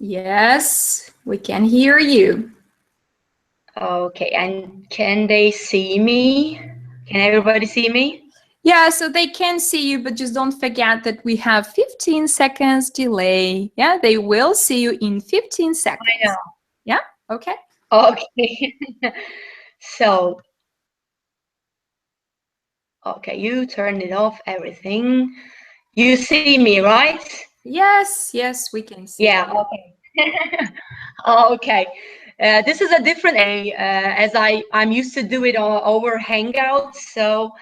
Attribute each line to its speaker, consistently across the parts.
Speaker 1: Yes, we can hear you.
Speaker 2: Okay, and can they see me? Can everybody see me?
Speaker 1: Yeah, so they can see you, but just don't forget that we have 15 seconds delay. Yeah, they will see you in 15 seconds.
Speaker 2: I know.
Speaker 1: Yeah, okay.
Speaker 2: Okay. So, okay, you turn it off, everything. You see me, right?
Speaker 1: Yes, yes, we can see
Speaker 2: Yeah,
Speaker 1: you.
Speaker 2: okay. Okay. This is a different way, as I'm used to do it over Hangouts. So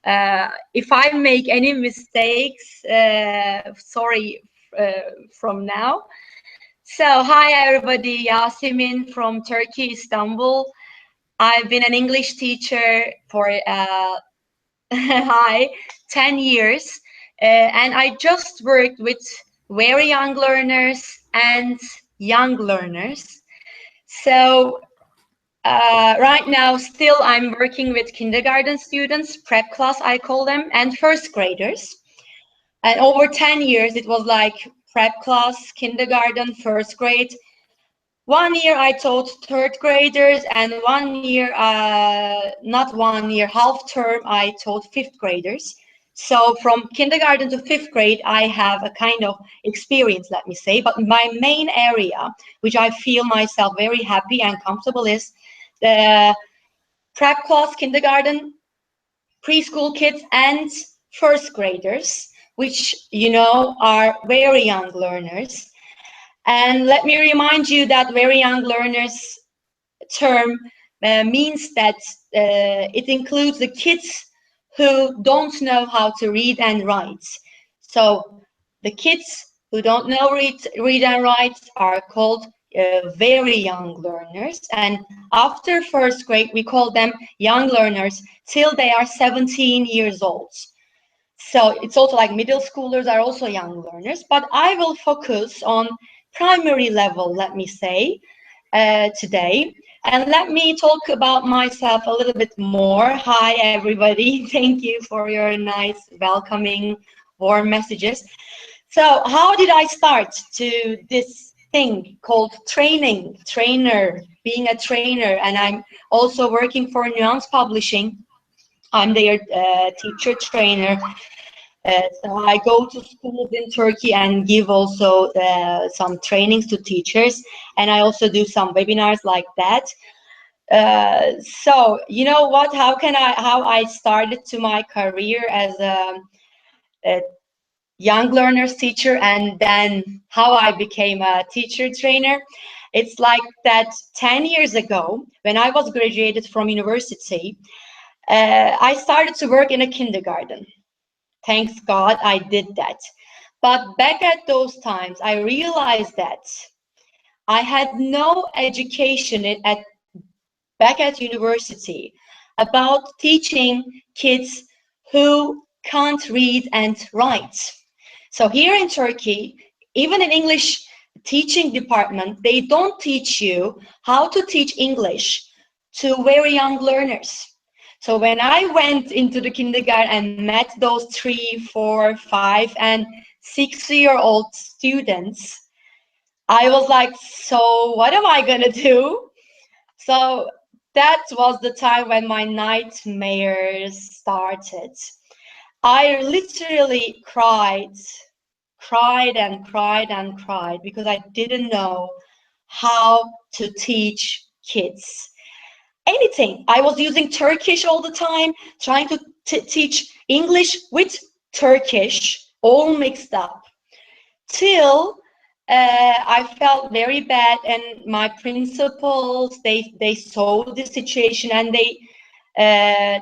Speaker 2: if I make any mistakes, sorry from now. So hi everybody, Yasemin from Turkey, Istanbul. I've been an English teacher for hi 10 years, and I just worked with very young learners and young learners. So right now, still I'm working with kindergarten students, prep class I call them, and first graders. And over 10 years, it was like prep class, kindergarten, first grade. 1 year I taught third graders, and 1 year, not 1 year, half term, I taught fifth graders. So from kindergarten to fifth grade, I have a kind of experience, let me say. But my main area, which I feel myself very happy and comfortable, is the prep class, kindergarten, preschool kids, and first graders, which, you know, are very young learners. And let me remind you that very young learners term means that it includes the kids who don't know how to read and write. So the kids who don't know read and write are called very young learners. And after first grade, we call them young learners till they are 17 years old. So it's also like middle schoolers are also young learners, but I will focus on primary level, let me say, today. And let me talk about myself a little bit more. Hi, everybody. Thank you for your nice, welcoming, warm messages. So how did I start to this thing called trainer, being a trainer? And I'm also working for Nuance Publishing. I'm their teacher trainer. So I go to schools in Turkey and give also some trainings to teachers, and I also do some webinars like that. So you know what? How I started to my career as a young learners teacher, and then how I became a teacher trainer. It's like that 10 years ago, when I was graduated from university, I started to work in a kindergarten. Thanks God I did that. But back at those times, I realized that I had no education back at university about teaching kids who can't read and write. So here in Turkey, even in English teaching department, they don't teach you how to teach English to very young learners. So when I went into the kindergarten and met those 3, 4, 5, and 6-year-old students, I was like, so what am I gonna do? So that was the time when my nightmares started. I literally cried and cried and cried because I didn't know how to teach kids anything. I was using Turkish all the time, trying to teach English with Turkish, all mixed up, till I felt very bad, and my principals, they saw the situation, and they,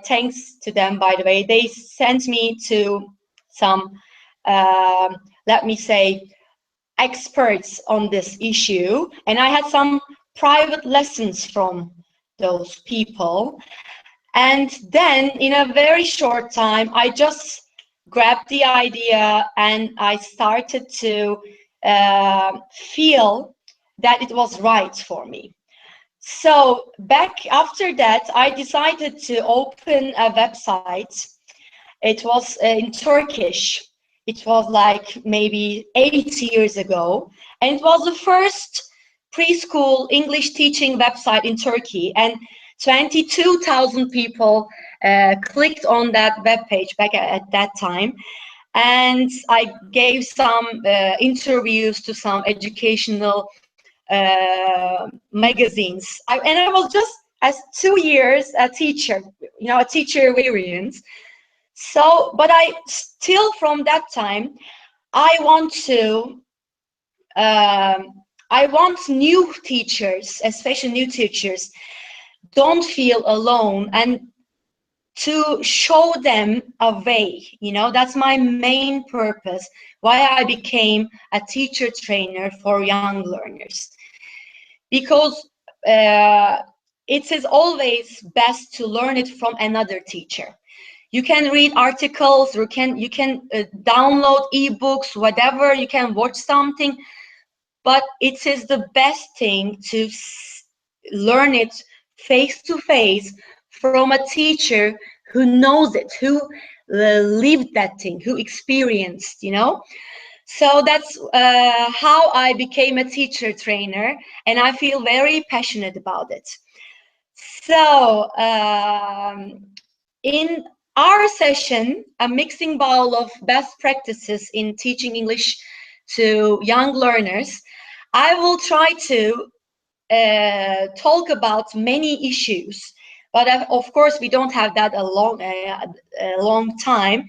Speaker 2: thanks to them, by the way, they sent me to some, let me say, experts on this issue, and I had some private lessons from those people. And then in a very short time, I just grabbed the idea and I started to feel that it was right for me. So back after that, I decided to open a website. It was in Turkish. It was like maybe 8 years ago, and it was the first preschool English teaching website in Turkey, and 22,000 people clicked on that webpage back at that time. And I gave some interviews to some educational magazines. And I was just as 2 years a teacher, you know, a teacher experience. So, but I still from that time, I want new teachers, especially new teachers, don't feel alone, and to show them a way. You know, that's my main purpose, why I became a teacher trainer for young learners. Because it is always best to learn it from another teacher. You can read articles, you can download ebooks, whatever, you can watch something, but it is the best thing to learn it face to face from a teacher who knows it, who lived that thing, who experienced, you know. So that's how I became a teacher trainer, and I feel very passionate about it. So in our session, a mixing bowl of best practices in teaching English to young learners, I will try to talk about many issues, but of course we don't have that a long time.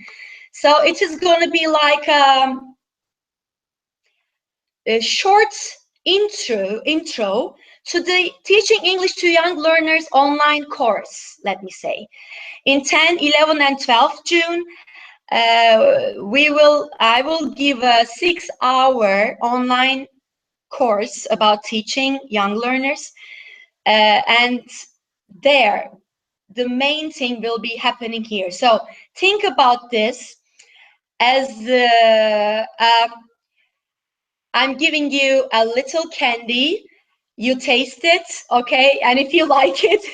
Speaker 2: So it is going to be like a short intro to the Teaching English to Young Learners online course, let me say. In 10, 11, and 12 June, I will give a 6-hour online course about teaching young learners, and there the main thing will be happening here. So think about this as I'm giving you a little candy. You taste it, okay? And if you like it,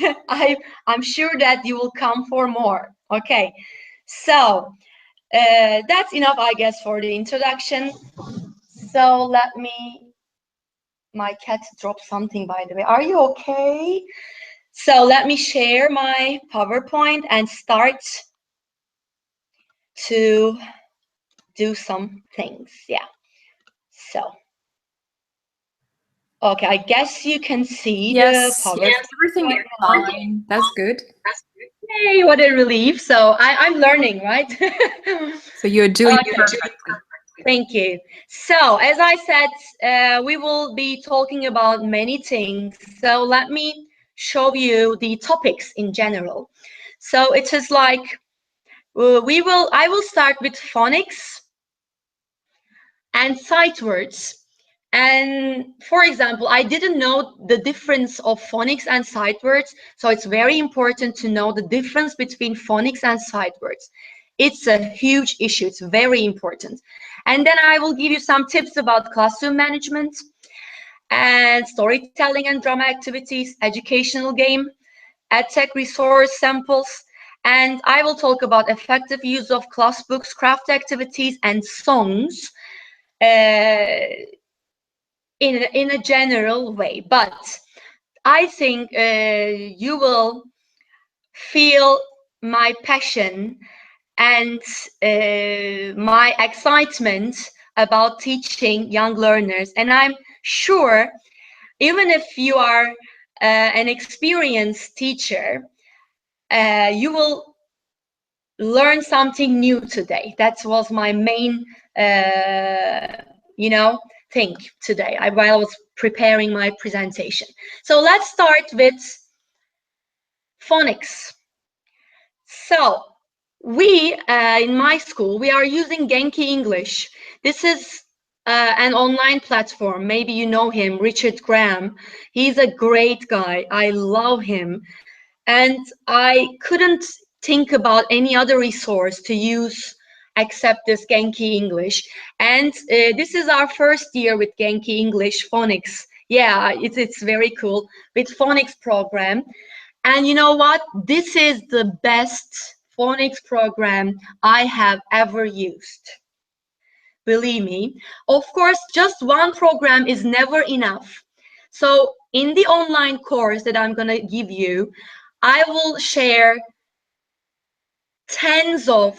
Speaker 2: I'm sure that you will come for more, okay? So that's enough, I guess, for the introduction. So let me, my cat dropped something, by the way. Are you okay? So let me share my PowerPoint and start to do some things. Yeah. So, okay, I guess you can see the PowerPoint.
Speaker 1: Yes, everything is fine. That's good.
Speaker 2: Yay, what a relief. So I'm learning, right?
Speaker 1: So you're doing perfectly.
Speaker 2: Thank you. So as I said, we will be talking about many things. So let me show you the topics in general. So it is like I will start with phonics and sight words. And for example, I didn't know the difference of phonics and sight words, so it's very important to know the difference between phonics and sight words. It's a huge issue. It's very important. And then I will give you some tips about classroom management and storytelling and drama activities, educational game, EdTech resource samples, and I will talk about effective use of class books, craft activities, and songs in a general way. But I think you will feel my passion and my excitement about teaching young learners. And I'm sure, even if you are an experienced teacher, you will learn something new today. That was my main, thing today while I was preparing my presentation. So let's start with phonics. So we, in my school, we are using Genki English. This is an online platform. Maybe you know him, Richard Graham. He's a great guy. I love him. And I couldn't think about any other resource to use except this Genki English. And this is our first year with Genki English phonics. Yeah, it's very cool with phonics program. And you know what? This is the best phonics program I have ever used. believe me. Of course, just one program is never enough. So in the online course that I'm gonna give you, I will share tens of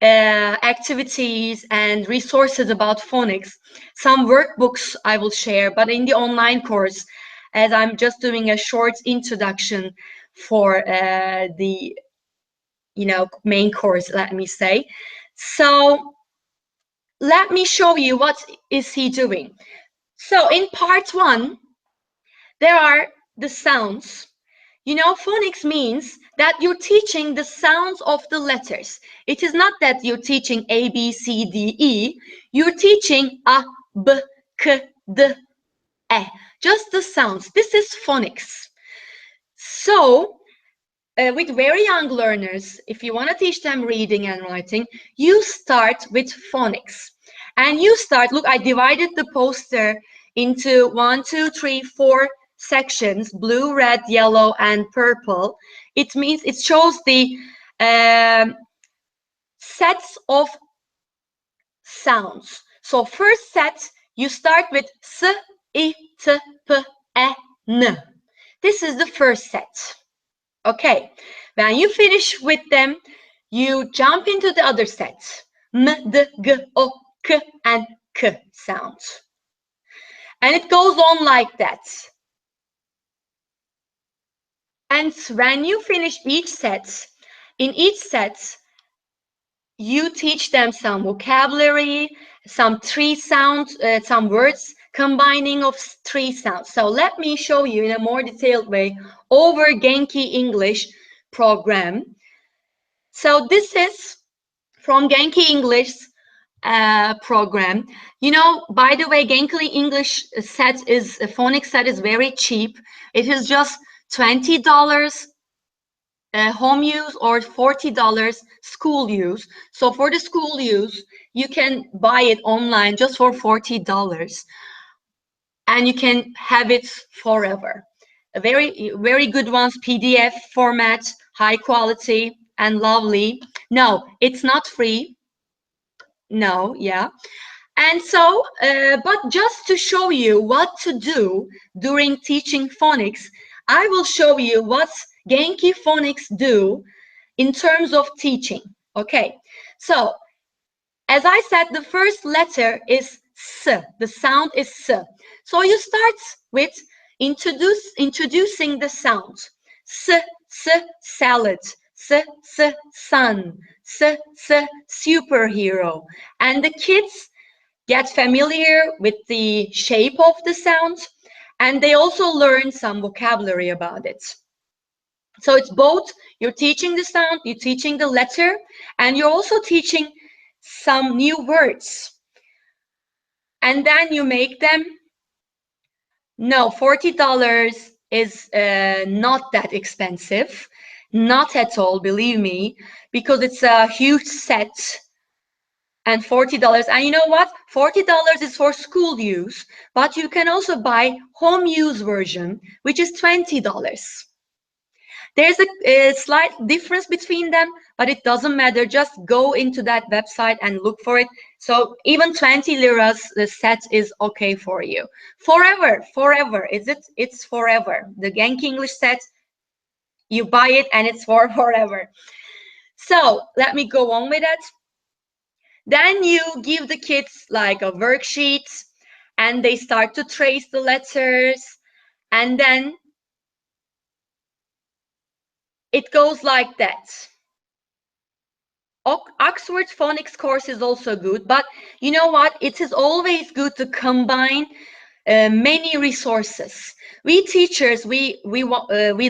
Speaker 2: activities and resources about phonics. Some workbooks I will share, but in the online course, as I'm just doing a short introduction for the main course, let me say. So let me show you what is he doing. So in part 1, there are the sounds. Phonics means that you're teaching the sounds of the letters. It is not that you're teaching A, B, C, D, E. You're teaching A, B, K, D, E. Just the sounds. This is phonics. So, with very young learners, if you want to teach them reading and writing, you start with phonics. And you start, look, I divided the poster into 1, 2, 3, 4 sections, blue, red, yellow, and purple. It means it shows the sets of sounds. So first set, you start with S, I, T, P, E, N. This is the first set. Okay, when you finish with them, you jump into the other sets. M, D, G, O, K, and K sounds. And it goes on like that. And when you finish each set, in each set, you teach them some vocabulary, some 3 sounds, some words combining of 3 sounds. So let me show you in a more detailed way over Genki English program. So this is from Genki English program. By the way, Genki English set is a phonics set is very cheap. It is just $20 home use or $40 school use. So for the school use, you can buy it online just for $40, and you can have it forever. A very good ones, PDF format, high quality and lovely. No, it's not free. No, yeah. And so, but just to show you what to do during teaching phonics, I will show you what Genki phonics do in terms of teaching. Okay, so as I said, the first letter is S. The sound is S. So you start with introducing the sound. S, salad. S, sun. S, superhero. And the kids get familiar with the shape of the sound, and they also learn some vocabulary about it. So it's both, you're teaching the sound, you're teaching the letter, and you're also teaching some new words. And then you make them. No, $40 is not that expensive. Not at all, believe me, because it's a huge set. And $40. And you know what? $40 is for school use, but you can also buy home use version, which is $20. There's a slight difference between them, but it doesn't matter. Just go into that website and look for it. So even 20 liras, the set is okay for you. Forever, is it? It's forever. The Genki English set, you buy it and it's for forever. So let me go on with that. Then you give the kids like a worksheet, and they start to trace the letters, and then it goes like that. Oxford phonics course is also good, but you know what? It is always good to combine many resources. We teachers, we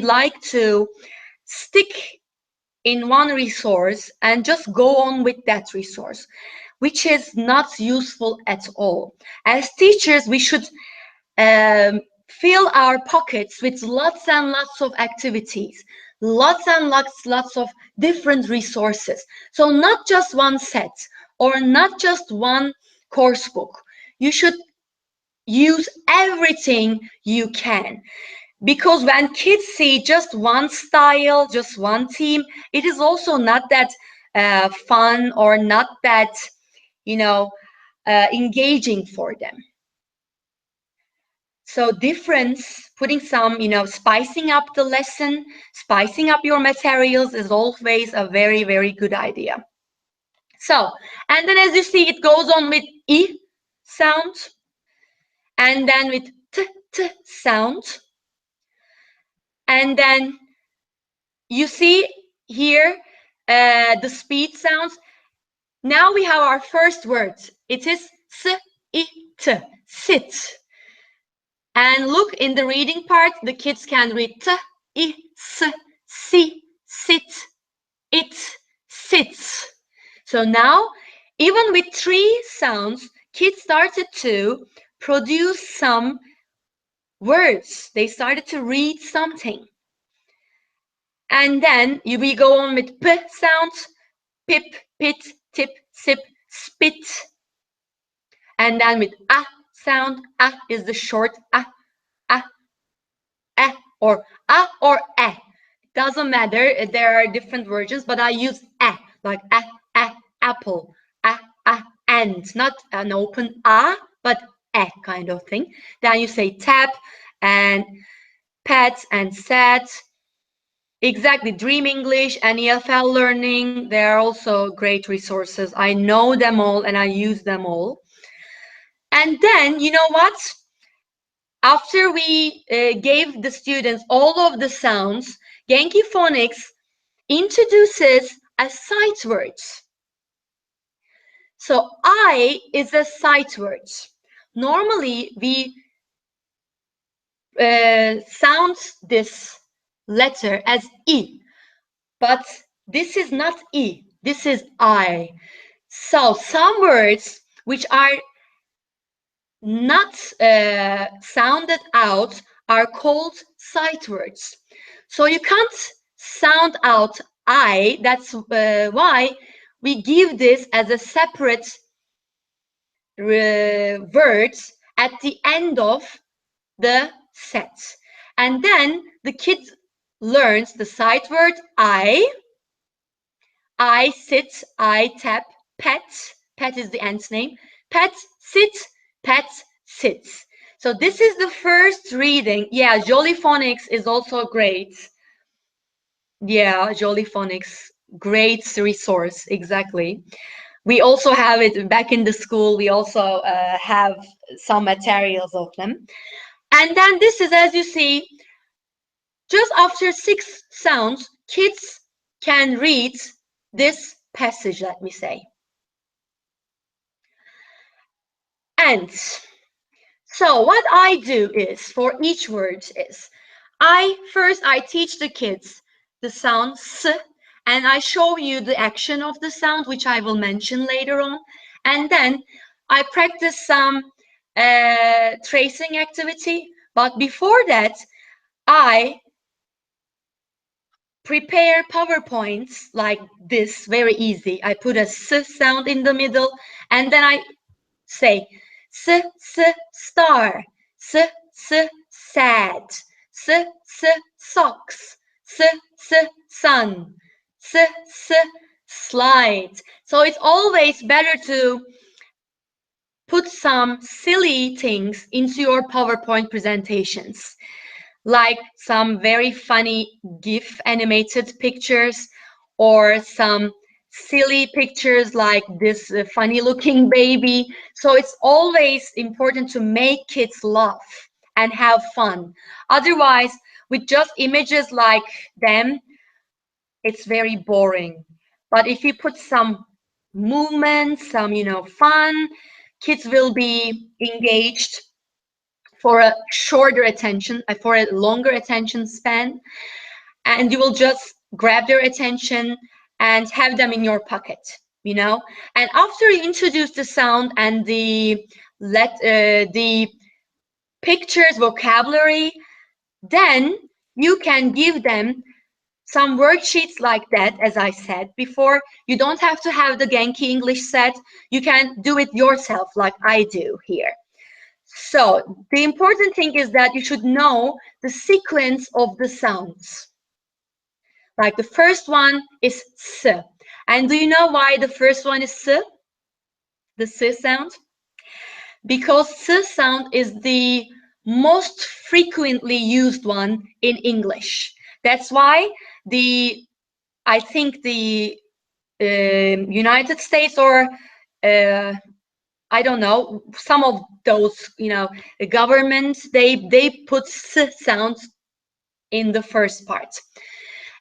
Speaker 2: like to stick in one resource and just go on with that resource, which is not useful at all. As teachers, we should fill our pockets with lots and lots of activities, lots and lots of different resources. So not just one set or not just one course book. You should use everything you can. Because when kids see just one style, just one theme, it is also not that fun or not that, engaging for them. So difference, putting some, spicing up the lesson, spicing up your materials is always a very, very good idea. So, and then as you see, it goes on with I sound, and then with t sound. And then you see here the speed sounds. Now we have our first words. It is s, I, t, sit. And look, in the reading part, the kids can read t, I, s, si, sit, it, sits. So now, even with 3 sounds, kids started to produce some words. They started to read something. And then we go on with p sounds, pip, pit, tip, sip, spit. And then with a sound, a is the short a, or a or e. It doesn't matter, there are different versions, but I use a, like apple, and, not an open a, but a kind of thing. Then you say tap and pet and set. Exactly, Dream English and EFL Learning, they are also great resources. I know them all and I use them all. And then, you know what? After we gave the students all of the sounds, Genki Phonics introduces a sight word. So I is a sight word. Normally we sound this letter as I, but this is not I, this is I. So some words which are not sounded out are called sight words. So you can't sound out I, that's why we give this as a separate word at the end of the set. And then the kid learns the sight word I sit, I tap, pet is the ant name, pet, sit, pet, sits. So this is the first reading. Yeah, Jolly Phonics is also great. Yeah, Jolly Phonics, great resource, exactly. We also have it back in the school. We also have some materials of them. And then this is, as you see, just after 6 sounds, kids can read this passage, let me say. And so what I do is, for each word is, first I teach the kids the sound s, and I show you the action of the sound, which I will mention later on. And then I practice some tracing activity. But before that, I prepare PowerPoints like this, very easy. I put a s sound in the middle, and then I say star, sad, socks, sun, slide. So it's always better to put some silly things into your PowerPoint presentations, like some very funny GIF animated pictures, or some silly pictures like this funny looking baby. So it's always important to make kids laugh and have fun. Otherwise, with just images like them, it's very boring. But if you put some movement, some, fun, kids will be engaged for a shorter attention, for a longer attention span, and you will just grab their attention and have them in your pocket, And after you introduce the sound and the pictures, vocabulary, then you can give them some worksheets like that. As I said before, you don't have to have the Genki English set. You can do it yourself like I do here. So the important thing is that you should know the sequence of the sounds. Like the first one is S. And do you know why the first one is S? The S sound? because S sound is the most frequently used one in English. That's why I think the United States, or I don't know, some of those, the governments, they put S sounds in the first part.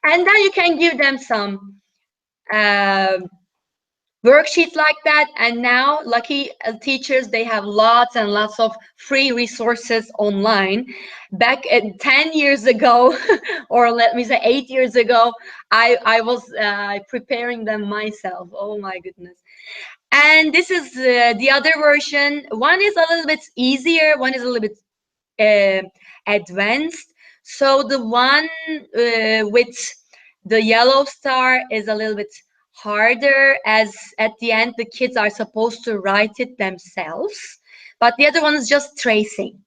Speaker 2: And then you can give them some worksheets like that. And now lucky teachers, they have lots and lots of free resources online. Back at 10 years ago, or let me say 8 years ago, I was preparing them myself. Oh my goodness. And this is the other version. One is a little bit easier, one is a little bit advanced. So the one with the yellow star is a little bit harder, as at the end the kids are supposed to write it themselves, but the other one is just tracing.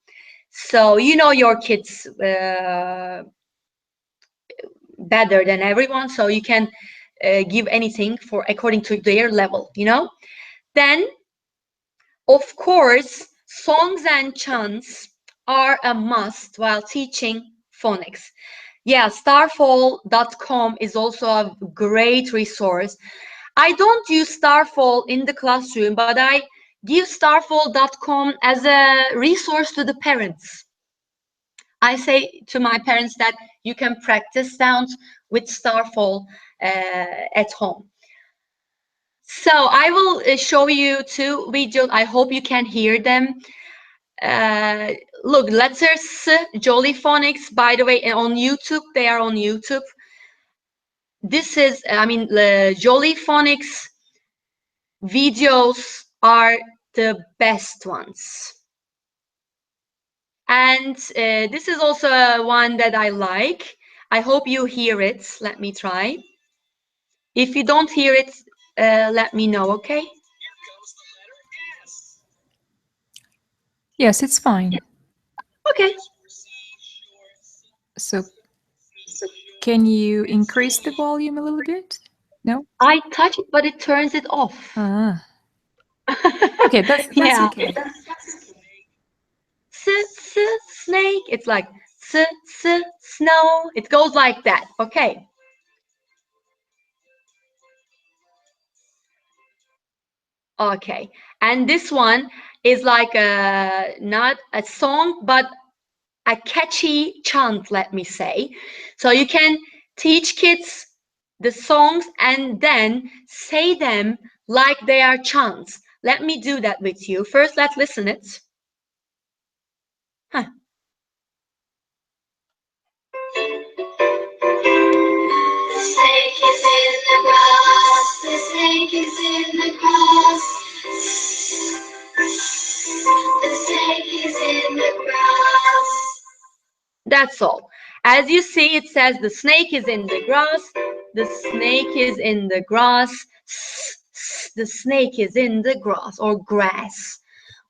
Speaker 2: So your kids better than everyone, so you can give anything for according to their level. Then of course songs and chants are a must while teaching phonics. Yeah, starfall.com is also a great resource. I don't use Starfall in the classroom, but I give starfall.com as a resource to the parents. I say to my parents that you can practice sounds with Starfall at home. So I will show you 2 videos. I hope you can hear them. Look, letters Jolly Phonics, by the way, on YouTube. They are on YouTube. This is, Jolly Phonics videos are the best ones. And this is also one that I like. I hope you hear it. Let me try. If you don't hear it, let me know, okay?
Speaker 1: Yes, it's fine.
Speaker 2: Okay.
Speaker 1: So can you increase the volume a little bit? No?
Speaker 2: I touch it, but it turns it off.
Speaker 1: Ah. Okay, that's
Speaker 2: Yeah.
Speaker 1: okay.
Speaker 2: Snake. It's like snow. It goes like that. Okay. Okay. And this one is like not a song, but a catchy chant, let me say. So you can teach kids the songs and then say them like they are chants. Let me do that with you. First, let's listen it. Huh.
Speaker 3: The snake is in the grass. The snake is in the grass. The snake is in the grass.
Speaker 2: That's all. As you see, it says the snake is in the grass. The snake is in the grass. The snake is in the grass, or grass,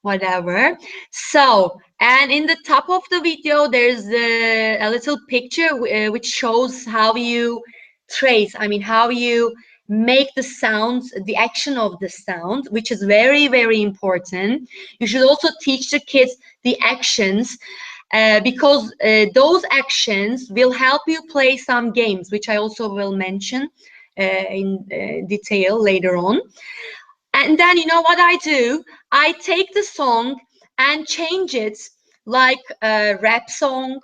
Speaker 2: whatever. So, and in the top of the video, there's a little picture which shows how you trace, how you make the sounds, the action of the sound, which is very, very important. You should also teach the kids the actions, because those actions will help you play some games, which I also will mention in detail later on. And then you know what I do? I take the song and change it like a rap song,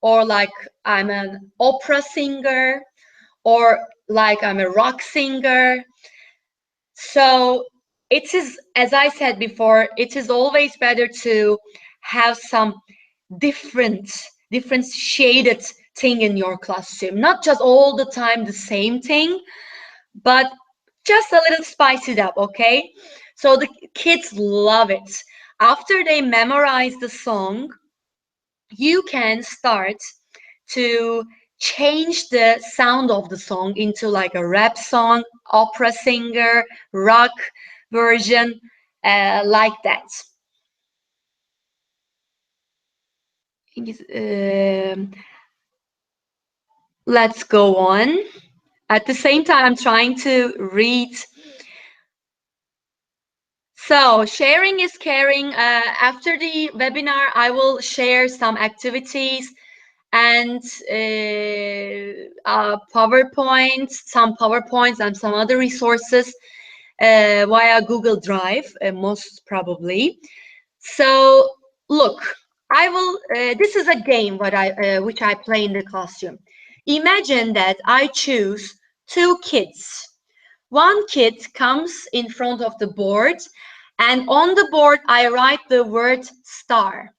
Speaker 2: or like I'm an opera singer, or like I'm a rock singer. So it is, as I said before, it is always better to have some differentiated thing in your classroom, not just all the time the same thing, but just a little spice it up, okay? So the kids love it. After they memorize the song, you can start to change the sound of the song into like a rap song, opera singer, rock version, like that. Let's go on. At the same time, I'm trying to read So sharing is caring. After the webinar, I will share some activities and some PowerPoints and some other resources via Google Drive, most probably. So look, I will. This is a game which I play in the classroom. Imagine that I choose two kids. One kid comes in front of the board, and on the board I write the word star.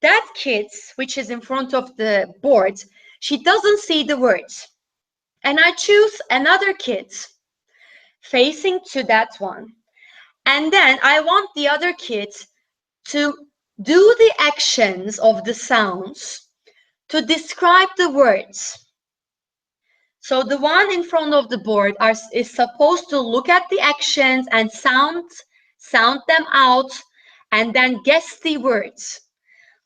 Speaker 2: That kid, which is in front of the board, she doesn't see the words. And I choose another kid facing to that one. And then I want the other kid to do the actions of the sounds to describe the words. So the one in front of the board is supposed to look at the actions and sound them out and then guess the words.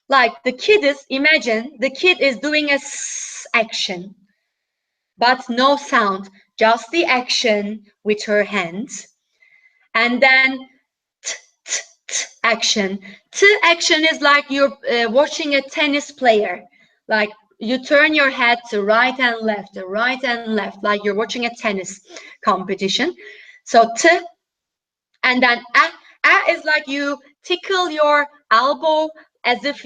Speaker 2: Like the kid is, imagine the kid is doing a s action, but no sound, just the action with her hands. And then t, t, t action. T action is like you're watching a tennis player. Like you turn your head to right and left, like you're watching a tennis competition. So t, and then a is like you tickle your elbow as if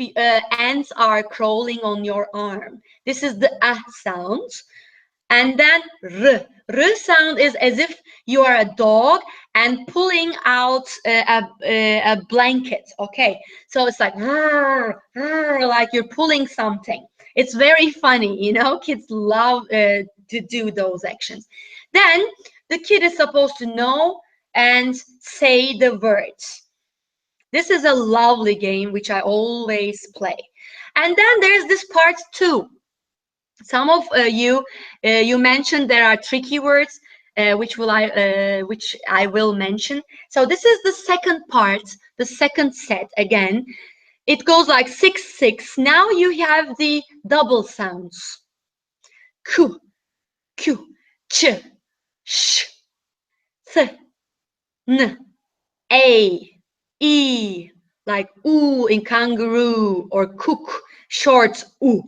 Speaker 2: ants are crawling on your arm. This is the a sound. And then r sound is as if you are a dog and pulling out a blanket. Okay, so it's like like you're pulling something. It's very funny, you know. Kids love to do those actions. Then the kid is supposed to know and say the words. This is a lovely game which I always play. And then there's this part 2. Some of you mentioned there are tricky words which I will mention. So this is the second part, the second set. Again, it goes like 6 6. Now you have the double sounds. Ku, q, ch, sh, th, n, a, e, like oo in kangaroo, or cook, short oo,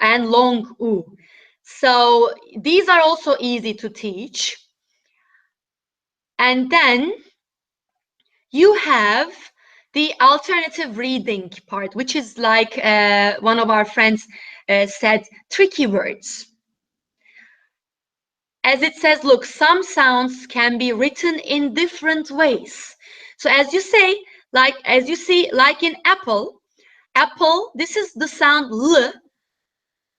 Speaker 2: and long oo. So these are also easy to teach. And then you have the alternative reading part, which is like one of our friends said, tricky words. As it says, look, some sounds can be written in different ways. So as you say, as you see, like in apple, this is the sound L,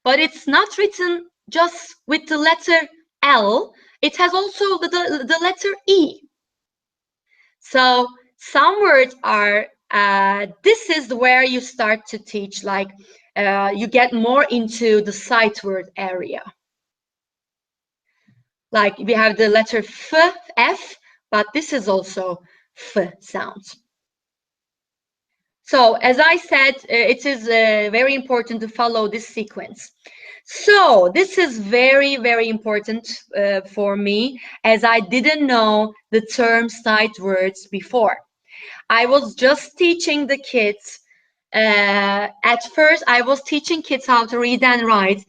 Speaker 2: but it's not written just with the letter L. It has also the letter E. So some words are, this is where you start to teach, like you get more into the sight word area. Like we have the letter F, but this is also F sound. So as I said, it is very important to follow this sequence. So this is very, very important for me, as I didn't know the term sight words before. I was just teaching the kids. At first, I was teaching kids how to read and write,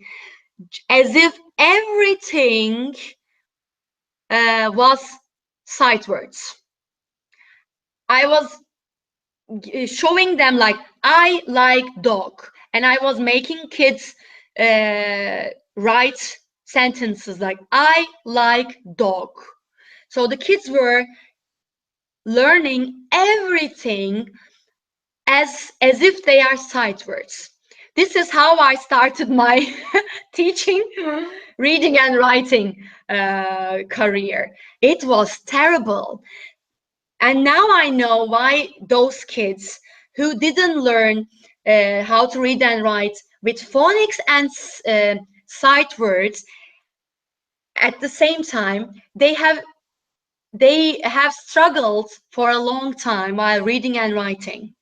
Speaker 2: as if everything was sight words. I was showing them like, I like dog, and I was making kids write sentences like, I like dog. So the kids were learning everything as if they are sight words. This is how I started my teaching, reading and writing career. It was terrible. And now I know why those kids who didn't learn how to read and write with phonics and sight words at the same time, they have struggled for a long time while reading and writing.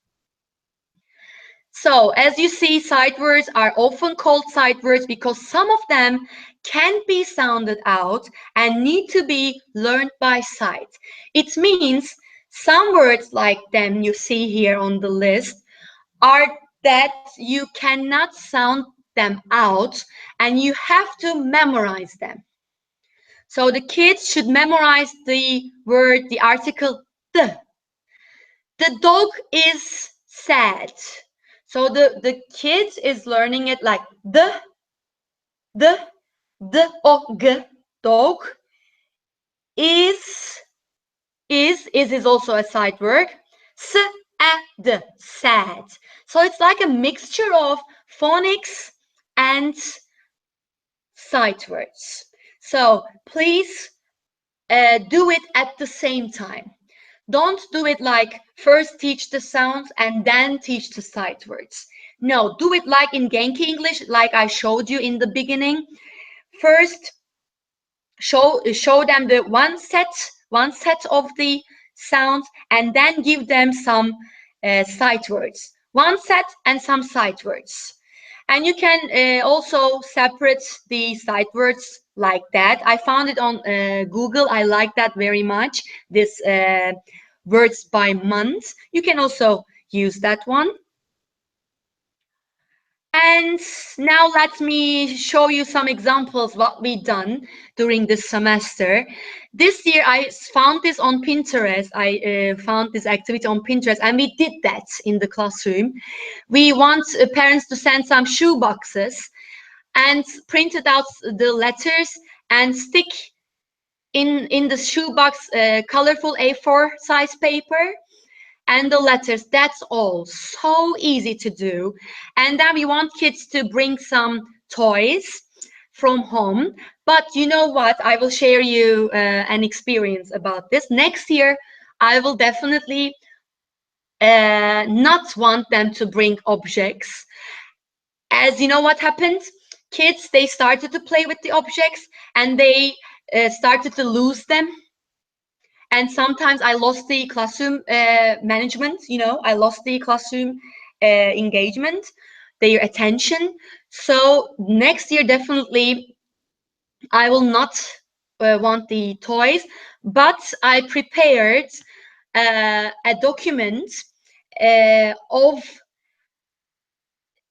Speaker 2: So as you see, sight words are often called sight words because some of them can be sounded out and need to be learned by sight. It means some words like them you see here on the list are that you cannot sound them out and you have to memorize them. So the kids should memorize the word, the article the. The dog is sad. So the kid is learning it like the o g, dog is is also a sight word. S a d, sad. So it's like a mixture of phonics and sight words. So please do it at the same time. Don't do it like first teach the sounds and then teach the sight words. No, do it like in Genki English, like I showed you in the beginning. First, show them the one set of the sounds, and then give them some sight words. One set and some sight words. And you can also separate the sight words like that. I found it on Google. I like that very much. This words by month. You can also use that one. And now let me show you some examples what we done during this semester. This year I found this on Pinterest. I found this activity on Pinterest and we did that in the classroom. We want parents to send some shoe boxes and printed out the letters and stick in the shoebox colorful A4 size paper and the letters. That's all. So easy to do. And then we want kids to bring some toys from home. But you know what? I will share you an experience about this. Next year, I will definitely not want them to bring objects. As you know what happened? Kids, they started to play with the objects and they started to lose them. And sometimes I lost the classroom management, I lost the classroom engagement, their attention. So next year, definitely, I will not want the toys, but I prepared a document of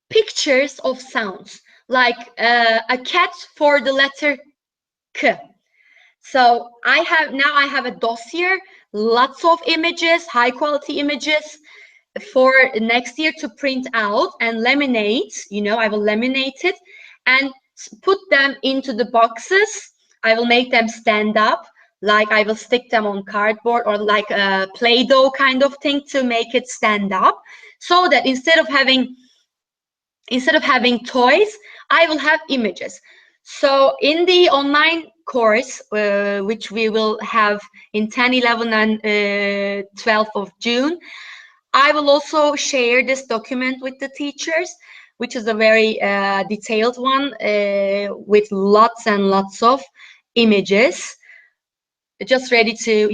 Speaker 2: pictures of sounds, like a cat for the letter K. So I have a dossier, lots of images, high quality images for next year to print out and laminate. I will laminate it and put them into the boxes. I will make them stand up, like I will stick them on cardboard or like a Play-Doh kind of thing to make it stand up, so that instead of having toys, I will have images. So in the online course, which we will have in 10, 11, and 12th of June, I will also share this document with the teachers, which is a very detailed one with lots and lots of images, just ready to,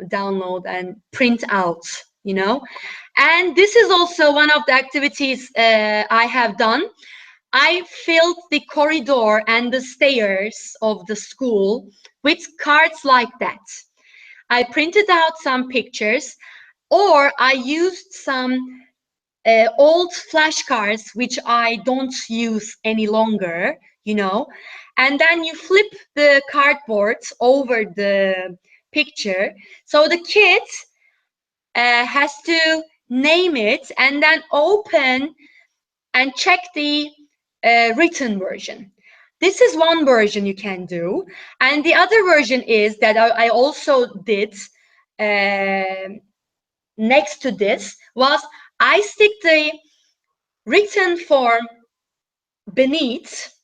Speaker 2: download and print out, And this is also one of the activities I have done. I filled the corridor and the stairs of the school with cards like that. I printed out some pictures, or I used some old flashcards, which I don't use any longer, and then you flip the cardboard over the picture. So the kid has to name it and then open and check the written version. This is one version you can do. And the other version is that I also did next to this was I stick the written form beneath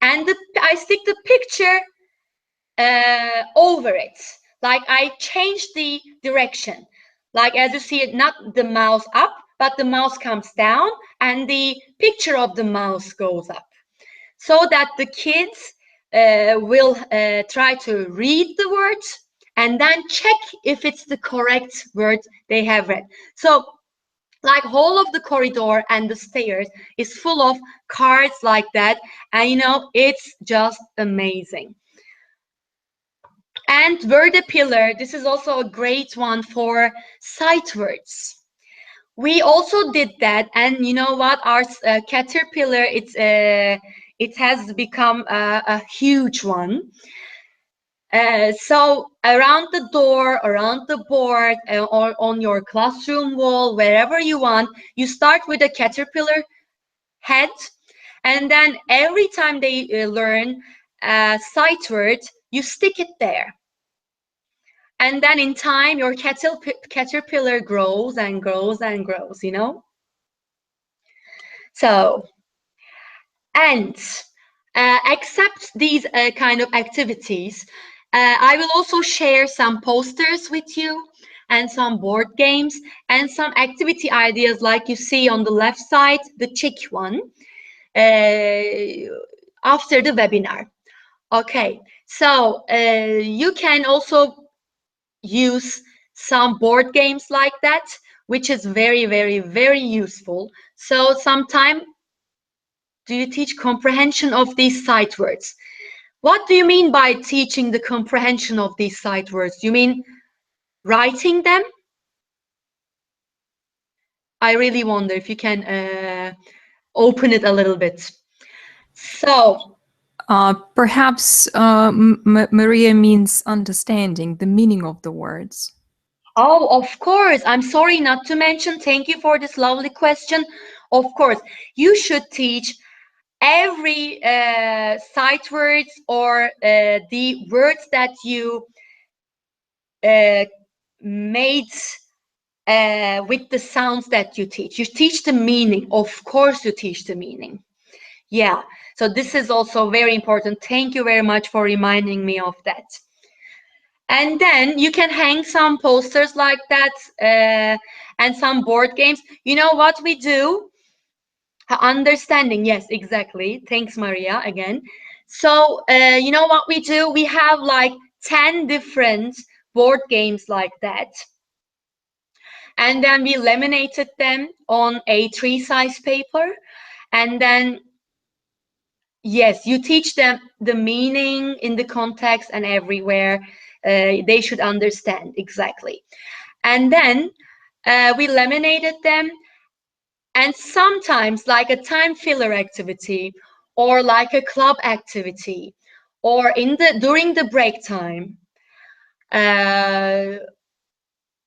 Speaker 2: and I stick the picture over it. Like I change the direction. Like as you see it, not the mouse up, but the mouse comes down and the picture of the mouse goes up, so that the kids will try to read the words and then check if it's the correct word they have read. So Like whole of the corridor and the stairs is full of cards like that, and you know, it's just amazing. And word a pillar, this is also a great one for sight words. We also did that, and you know what, our caterpillar, it has become a huge one. So around the door, around the board, or on your classroom wall, wherever you want, you start with a caterpillar head, and then every time they learn a sight word, you stick it there. And then in time, your caterpillar grows and grows and grows, you know? So, and accept these kind of activities. I will also share some posters with you and some board games and some activity ideas like you see on the left side, the chick one, after the webinar. Okay, so you can also use some board games like that, which is very, very, very useful. So sometime, do you teach comprehension of these sight words? What do you mean by teaching the comprehension of these sight words? Do you mean writing them? I really wonder if you can open it a little bit. So,
Speaker 1: Perhaps Maria means understanding the meaning of the words.
Speaker 2: oh, of course. I'm sorry not to mention. Thank you for this lovely question. Of course, you should teach every sight words or the words that you made with the sounds that you teach. You teach the meaning. Of course, you teach the meaning. Yeah, so this is also very important. Thank you very much for reminding me of that. And then you can hang some posters like that and some board games. You know what we do? Understanding, yes, exactly. Thanks, Maria, again. So, you know what we do? We have like 10 different board games like that. And then we laminated them on A3 size paper. And then, yes, you teach them the meaning in the context and everywhere. They should understand, exactly. And then we laminated them. And sometimes like a time filler activity or like a club activity or during the break time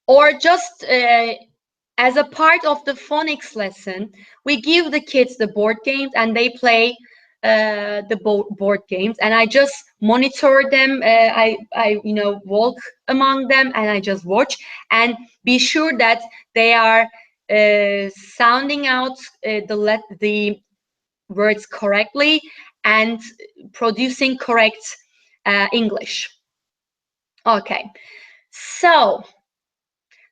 Speaker 2: or just as a part of the phonics lesson, we give the kids the board games and they play the board games, and I just monitor them. I you know, walk among them and I just watch and be sure that they are sounding out the words correctly and producing correct English. Okay, so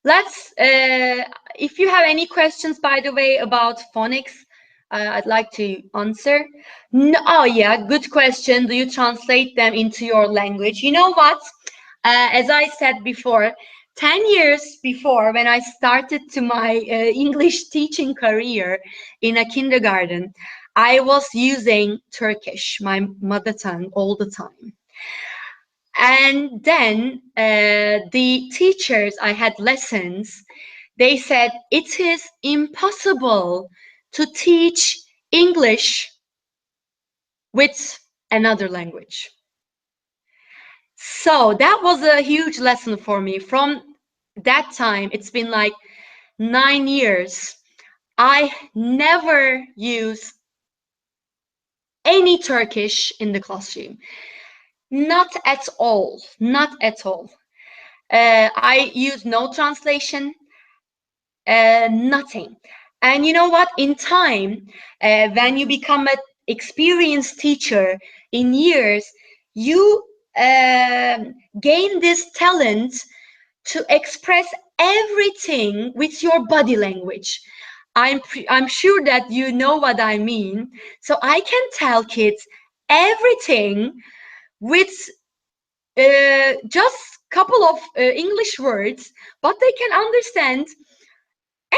Speaker 2: let's if you have any questions, by the way, about phonics, I'd like to answer. No, oh yeah, good question. Do you translate them into your language? You know what? As I said before, 10 years before, when I started to my English teaching career in a kindergarten, I was using Turkish, my mother tongue, all the time. And then the teachers I had lessons, they said it is impossible to teach English with another language. So that was a huge lesson for me. From that time, it's been like 9 years. I never use any Turkish in the classroom. Not at all. Not at all. I use no translation, nothing. And you know what? In time, when you become an experienced teacher in years, you gain this talent to express everything with your body language. I'm sure that you know what I mean. So I can tell kids everything with just couple of English words, but they can understand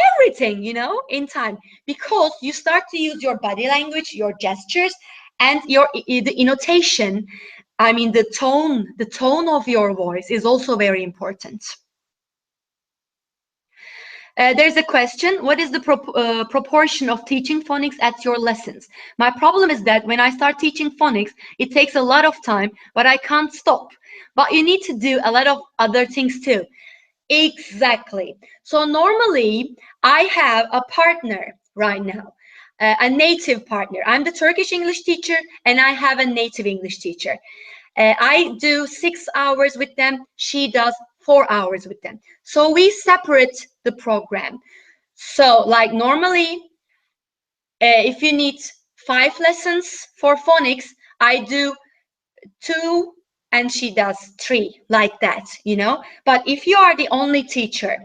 Speaker 2: everything, you know, in time, because you start to use your body language, your gestures, and your the intonation. I mean, the tone of your voice is also very important. There's a question: what is the proportion of teaching phonics at your lessons? My problem is that when I start teaching phonics, it takes a lot of time, but I can't stop. But you need to do a lot of other things too. Exactly. So normally I have a partner right now, a native partner. I'm the Turkish English teacher and I have a native English teacher. I do 6 hours with them. She does 4 hours with them. So we separate the program. So like normally, if you need 5 lessons for phonics, I do 2 and she does 3, like that, you know. But if you are the only teacher,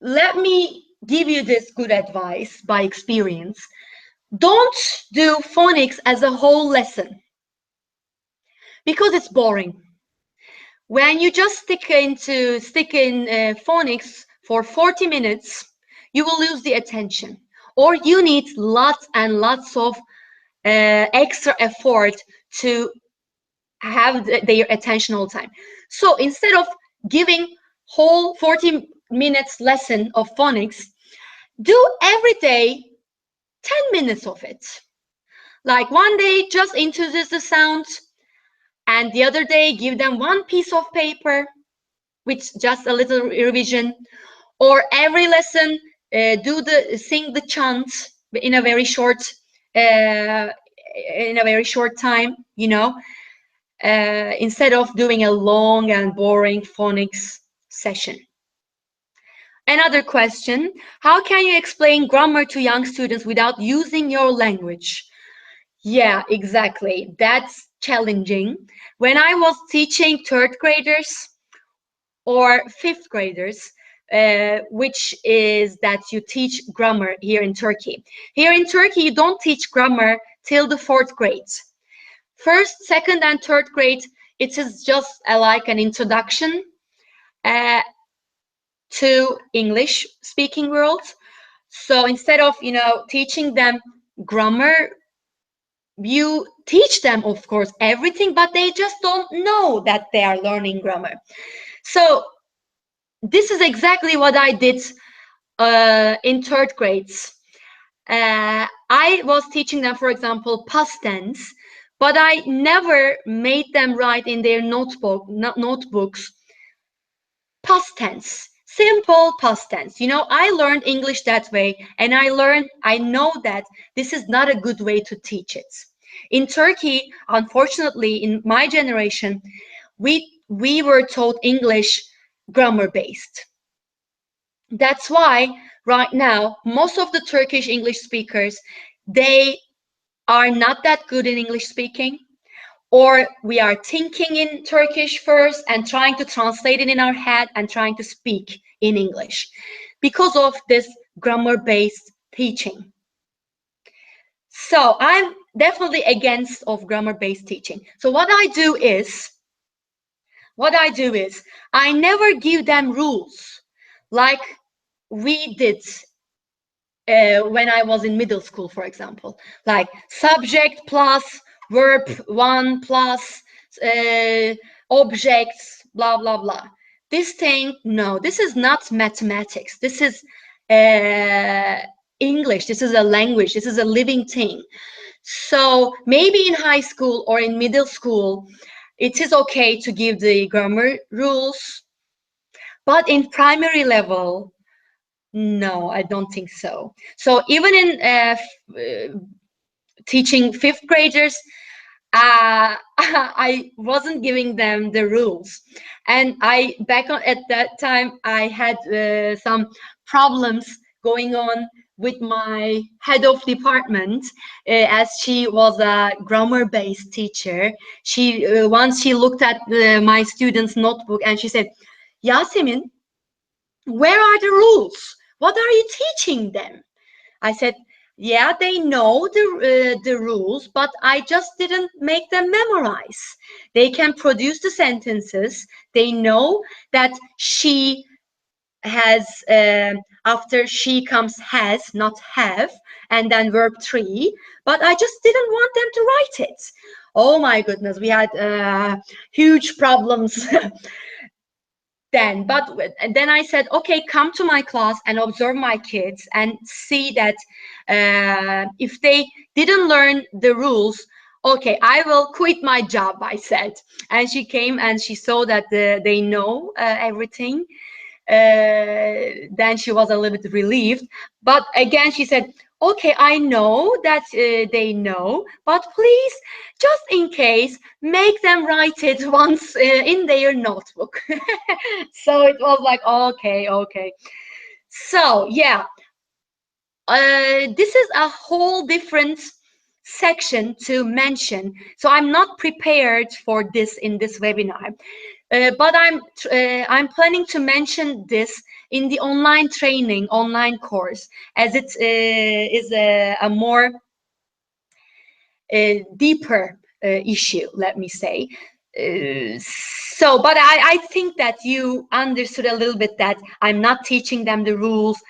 Speaker 2: let me give you this good advice by experience. Don't do phonics as a whole lesson, because it's boring. When you just stick in phonics for 40 minutes, you will lose the attention, or you need lots and lots of extra effort to have their attention all the time. So instead of giving whole 40 minutes lesson of phonics, do every day 10 minutes of it. Like one day just introduce the sound, and the other day give them one piece of paper with just a little revision. Or every lesson sing the chant in a very short time, you know, instead of doing a long and boring phonics session. Another question: how can you explain grammar to young students without using your language? Yeah, exactly. That's challenging. When I was teaching 3rd graders or 5th graders, which is that you teach grammar here in Turkey. Here in Turkey, you don't teach grammar till the 4th grade. 1st, 2nd, and 3rd grade, it is just like an introduction to English speaking world. So instead of, you know, teaching them grammar, you teach them, of course, everything, but they just don't know that they are learning grammar. So this is exactly what I did in 3rd grades. I was teaching them, for example, past tense, but I never made them write in their notebooks past tense, simple past tense. You know, I learned English that way, and I know that this is not a good way to teach it. In Turkey, unfortunately, in my generation, we were taught English grammar based. That's why right now most of the Turkish English speakers, they are not that good in English speaking, or we are thinking in Turkish first and trying to translate it in our head and trying to speak in English because of this grammar based teaching. So I'm definitely against of grammar based teaching. So what I do is I never give them rules like we did when I was in middle school, for example, like subject plus verb 1 plus objects, blah, blah, blah. This thing, no, this is not mathematics. This is English. This is a language. This is a living thing. So maybe in high school or in middle school, it is okay to give the grammar rules, but in primary level, no, I don't think so. So even in teaching 5th graders, I wasn't giving them the rules. And at that time, I had some problems going on with my head of department, as she was a grammar-based teacher. She once she looked at my students' notebook and she said, "Yasemin, where are the rules? What are you teaching them?" I said, yeah, they know the rules, but I just didn't make them memorize. They can produce the sentences. They know that she has, after she comes has, not have, and then verb 3, but I just didn't want them to write it. Oh my goodness, we had huge problems then. But then I said, okay, come to my class and observe my kids and see that if they didn't learn the rules, okay, I will quit my job, I said. And she came and she saw that they know everything. Then she was a little bit relieved. But again, she said, okay, I know that they know, but please, just in case, make them write it once in their notebook. So it was like, okay, okay. So yeah, this is a whole different section to mention. So I'm not prepared for this in this webinar. But I'm planning to mention this in the online training, online course, as it is a more deeper issue, let me say. So, but I think that you understood a little bit that I'm not teaching them the rules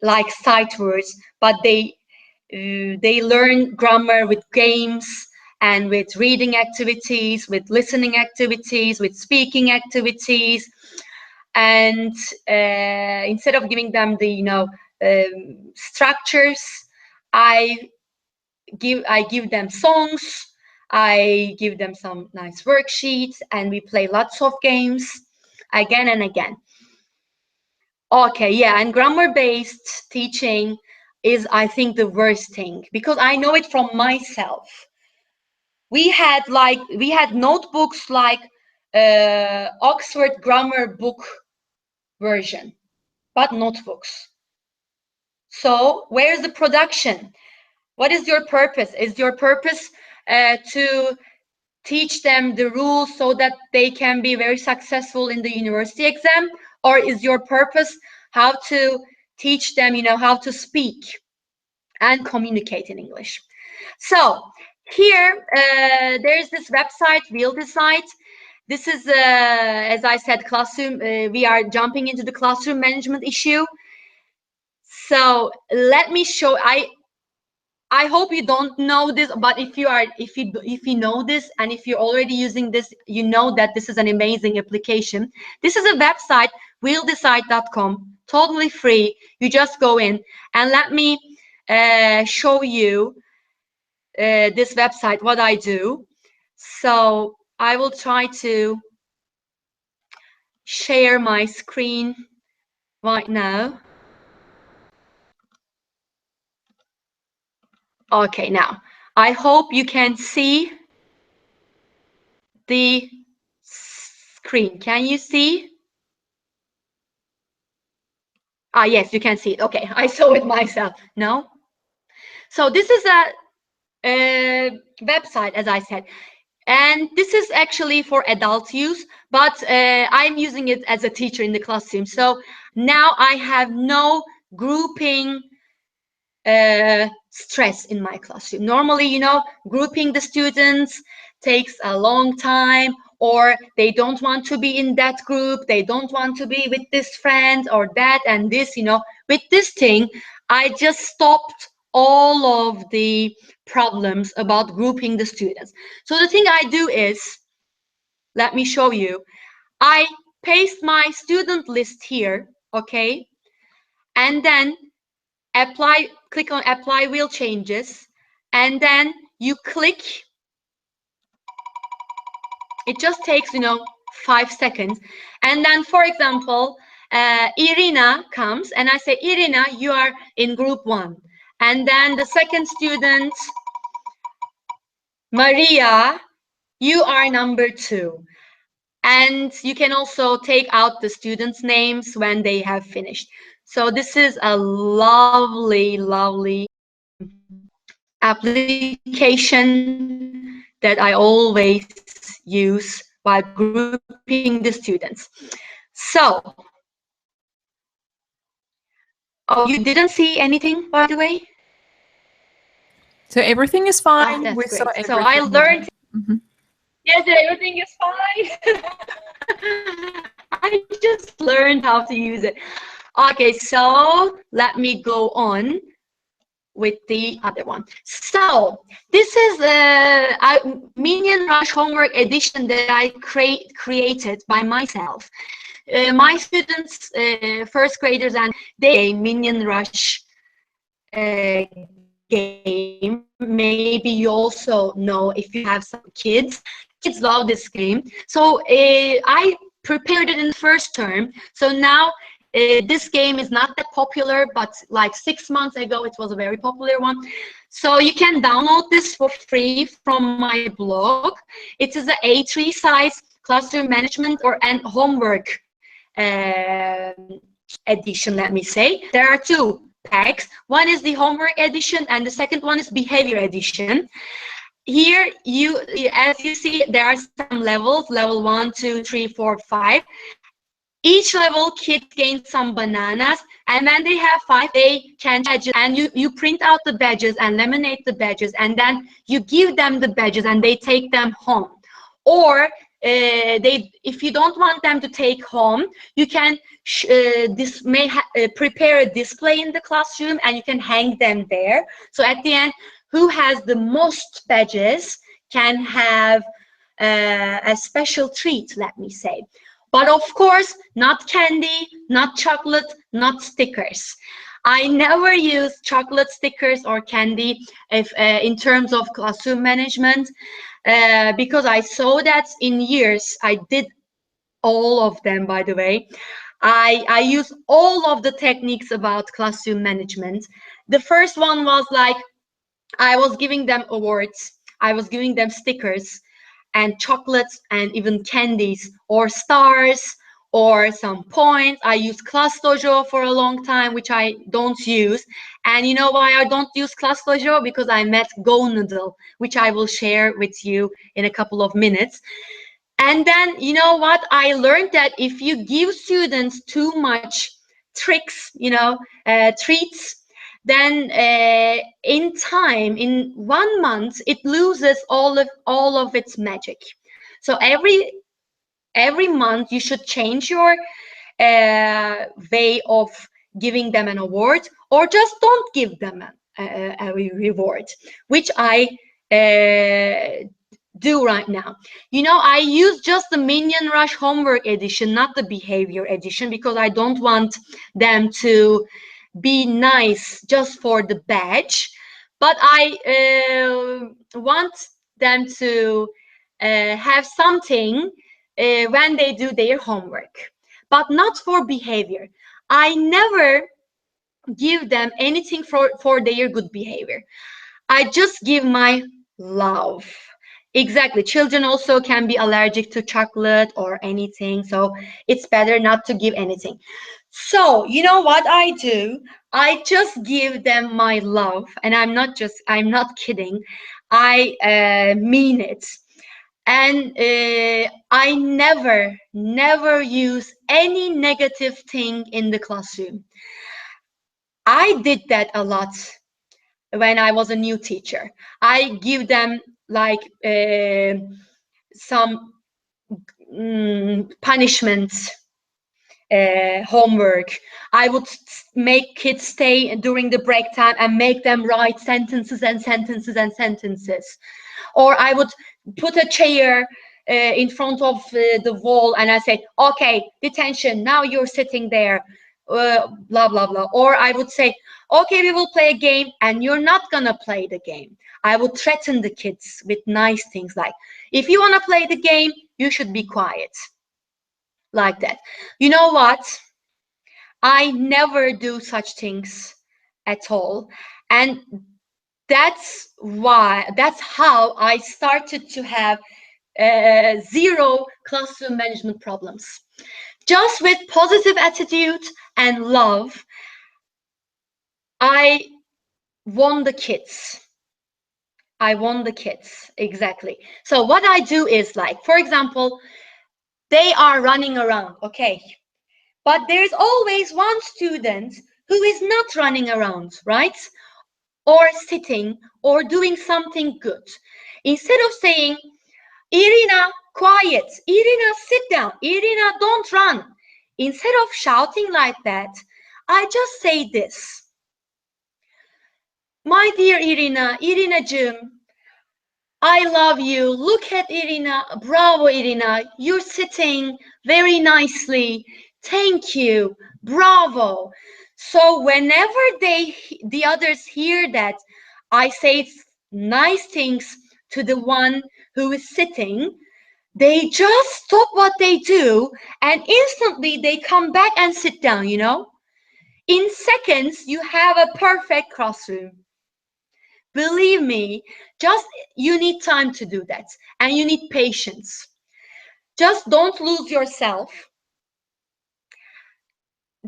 Speaker 2: like sight words, but they learn grammar with games, and with reading activities, with listening activities, with speaking activities. And instead of giving them the structures, I give them songs, I give them some nice worksheets, and we play lots of games again and again. Okay, yeah, and grammar-based teaching is, I think, the worst thing, because I know it from myself. We had notebooks like Oxford Grammar Book version, but notebooks. So where's the production? What is your purpose? Is your purpose to teach them the rules so that they can be very successful in the university exam? Or is your purpose how to teach them, how to speak and communicate in English? So here, there's this website, We'll Decide. This is, as I said, classroom. We are jumping into the classroom management issue. So let me show. I hope you don't know this, but if you know this, and if you're already using this, you know that this is an amazing application. This is a website, we'lldecide.com, totally free. You just go in, and let me show you this website, what I do. So I will try to share my screen right now. Okay, now I hope you can see the screen. Can you see? Ah, yes, you can see it. Okay, I saw it myself. No? So this is a website, as I said. And this is actually for adult use, but I'm using it as a teacher in the classroom. So now I have no grouping stress in my classroom. Normally, grouping the students takes a long time, or they don't want to be in that group, they don't want to be with this friend or that and this, With this thing, I just stopped all of the problems about grouping the students. So the thing I do is, let me show you. I paste my student list here, okay? And then click on apply wheel changes, and then you click. It just takes 5 seconds, and then, for example, Irina comes, and I say, Irina, you are in group 1, and then the second student, Maria, you are number 2. And you can also take out the students' names when they have finished. So this is a lovely, lovely application that I always use while grouping the students. So, oh, you didn't see anything, by the way?
Speaker 1: So everything is fine.
Speaker 2: That's
Speaker 1: We saw
Speaker 2: great. So
Speaker 1: everything.
Speaker 2: I learned.
Speaker 1: Mhm.
Speaker 2: Yes, everything is fine. I just learned how to use it. Okay, so let me go on with the other one. So this is a Minion Rush homework edition that I created by myself. My students, first graders, and they Minion Rush game. Maybe you also know, if you have some kids love this game. So I prepared it in the first term. So now this game is not that popular, but like 6 months ago, it was a very popular one. So you can download this for free from my blog. It is an A3 size classroom management and homework edition, let me say. There are two packs. One is the homework edition and the second one is behavior edition. Here, as you see, there are some levels, level 1, 2, 3, 4, 5. Each level, kids gain some bananas, and when they have 5, they can badges, and you print out the badges and laminate the badges, and then you give them the badges and they take them home. Or if you don't want them to take home, you can prepare a display in the classroom and you can hang them there. So at the end, who has the most badges can have a special treat, let me say. But of course, not candy, not chocolate, not stickers. I never use chocolate, stickers, or candy in terms of classroom management, because I saw that in years. I did all of them, by the way. I use all of the techniques about classroom management. The first one was like, I was giving them awards, I was giving them stickers and chocolates and even candies or stars or some points. I used Class Dojo for a long time, which I don't use. And you know why I don't use Class Dojo? Because I met Go Noodle, which I will share with you in a couple of minutes. And then, you know what? I learned that if you give students too much tricks, treats, then in 1 month, it loses all of its magic. So every month you should change your way of giving them an award, or just don't give them a reward, which I do right now. I use just the Minion Rush homework edition, not the behavior edition, because I don't want them to be nice just for the badge, but I want them to have something when they do their homework, but not for behavior. I never give them anything for their good behavior. I just give my love. Exactly. Children also can be allergic to chocolate or anything, so it's better not to give anything. So you know what I do? I just give them my love, and I'm not kidding. I mean it. And I never use any negative thing in the classroom. I did that a lot when I was a new teacher. I give them like some punishments, homework. I would make kids stay during the break time and make them write sentences and sentences and sentences. Or I would put a chair in front of the wall and I say, okay, detention, now you're sitting there, blah, blah, blah. Or I would say, okay, we will play a game and you're not gonna play the game. I would threaten the kids with nice things like, if you wanna play the game, you should be quiet. Like that. You know what? I never do such things at all. And that's how I started to have 0 classroom management problems. Just with positive attitude and love, I won the kids. Exactly. So what I do is, like, for example, they are running around, okay? But there's always one student who is not running around, right? Or sitting or doing something good. Instead of saying, Irina, quiet. Irina, sit down. Irina, don't run. Instead of shouting like that, I just say this. My dear Irina, Irinacığım, I love you. Look at Irina. Bravo, Irina. You're sitting very nicely. Thank you. Bravo. So whenever the others hear that I say nice things to the one who is sitting, they just stop what they do and instantly they come back and sit down, you know? In seconds, you have a perfect classroom. Believe me, just you need time to do that and you need patience. Just don't lose yourself.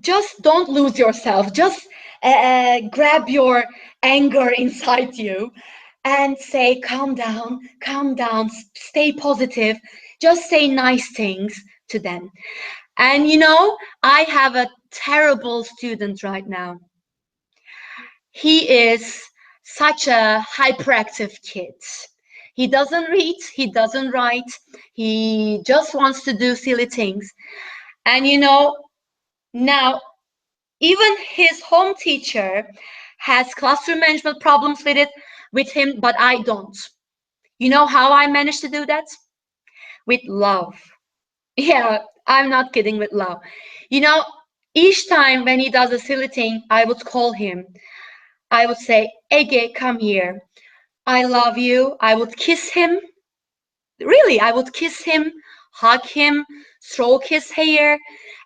Speaker 2: Just don't lose yourself. Just grab your anger inside you and say, calm down, stay positive. Just say nice things to them. And you know, I have a terrible student right now. He is such a hyperactive kid. He doesn't read, he doesn't write, he just wants to do silly things. And you know, now even his home teacher has classroom management problems with him, but I don't. You know how I managed to do that? With love. Yeah, I'm not kidding, with love. You know, each time when he does a silly thing, I would call him. I would say, Ege, come here. I love you. I would kiss him. Really, I would kiss him, hug him, stroke his hair.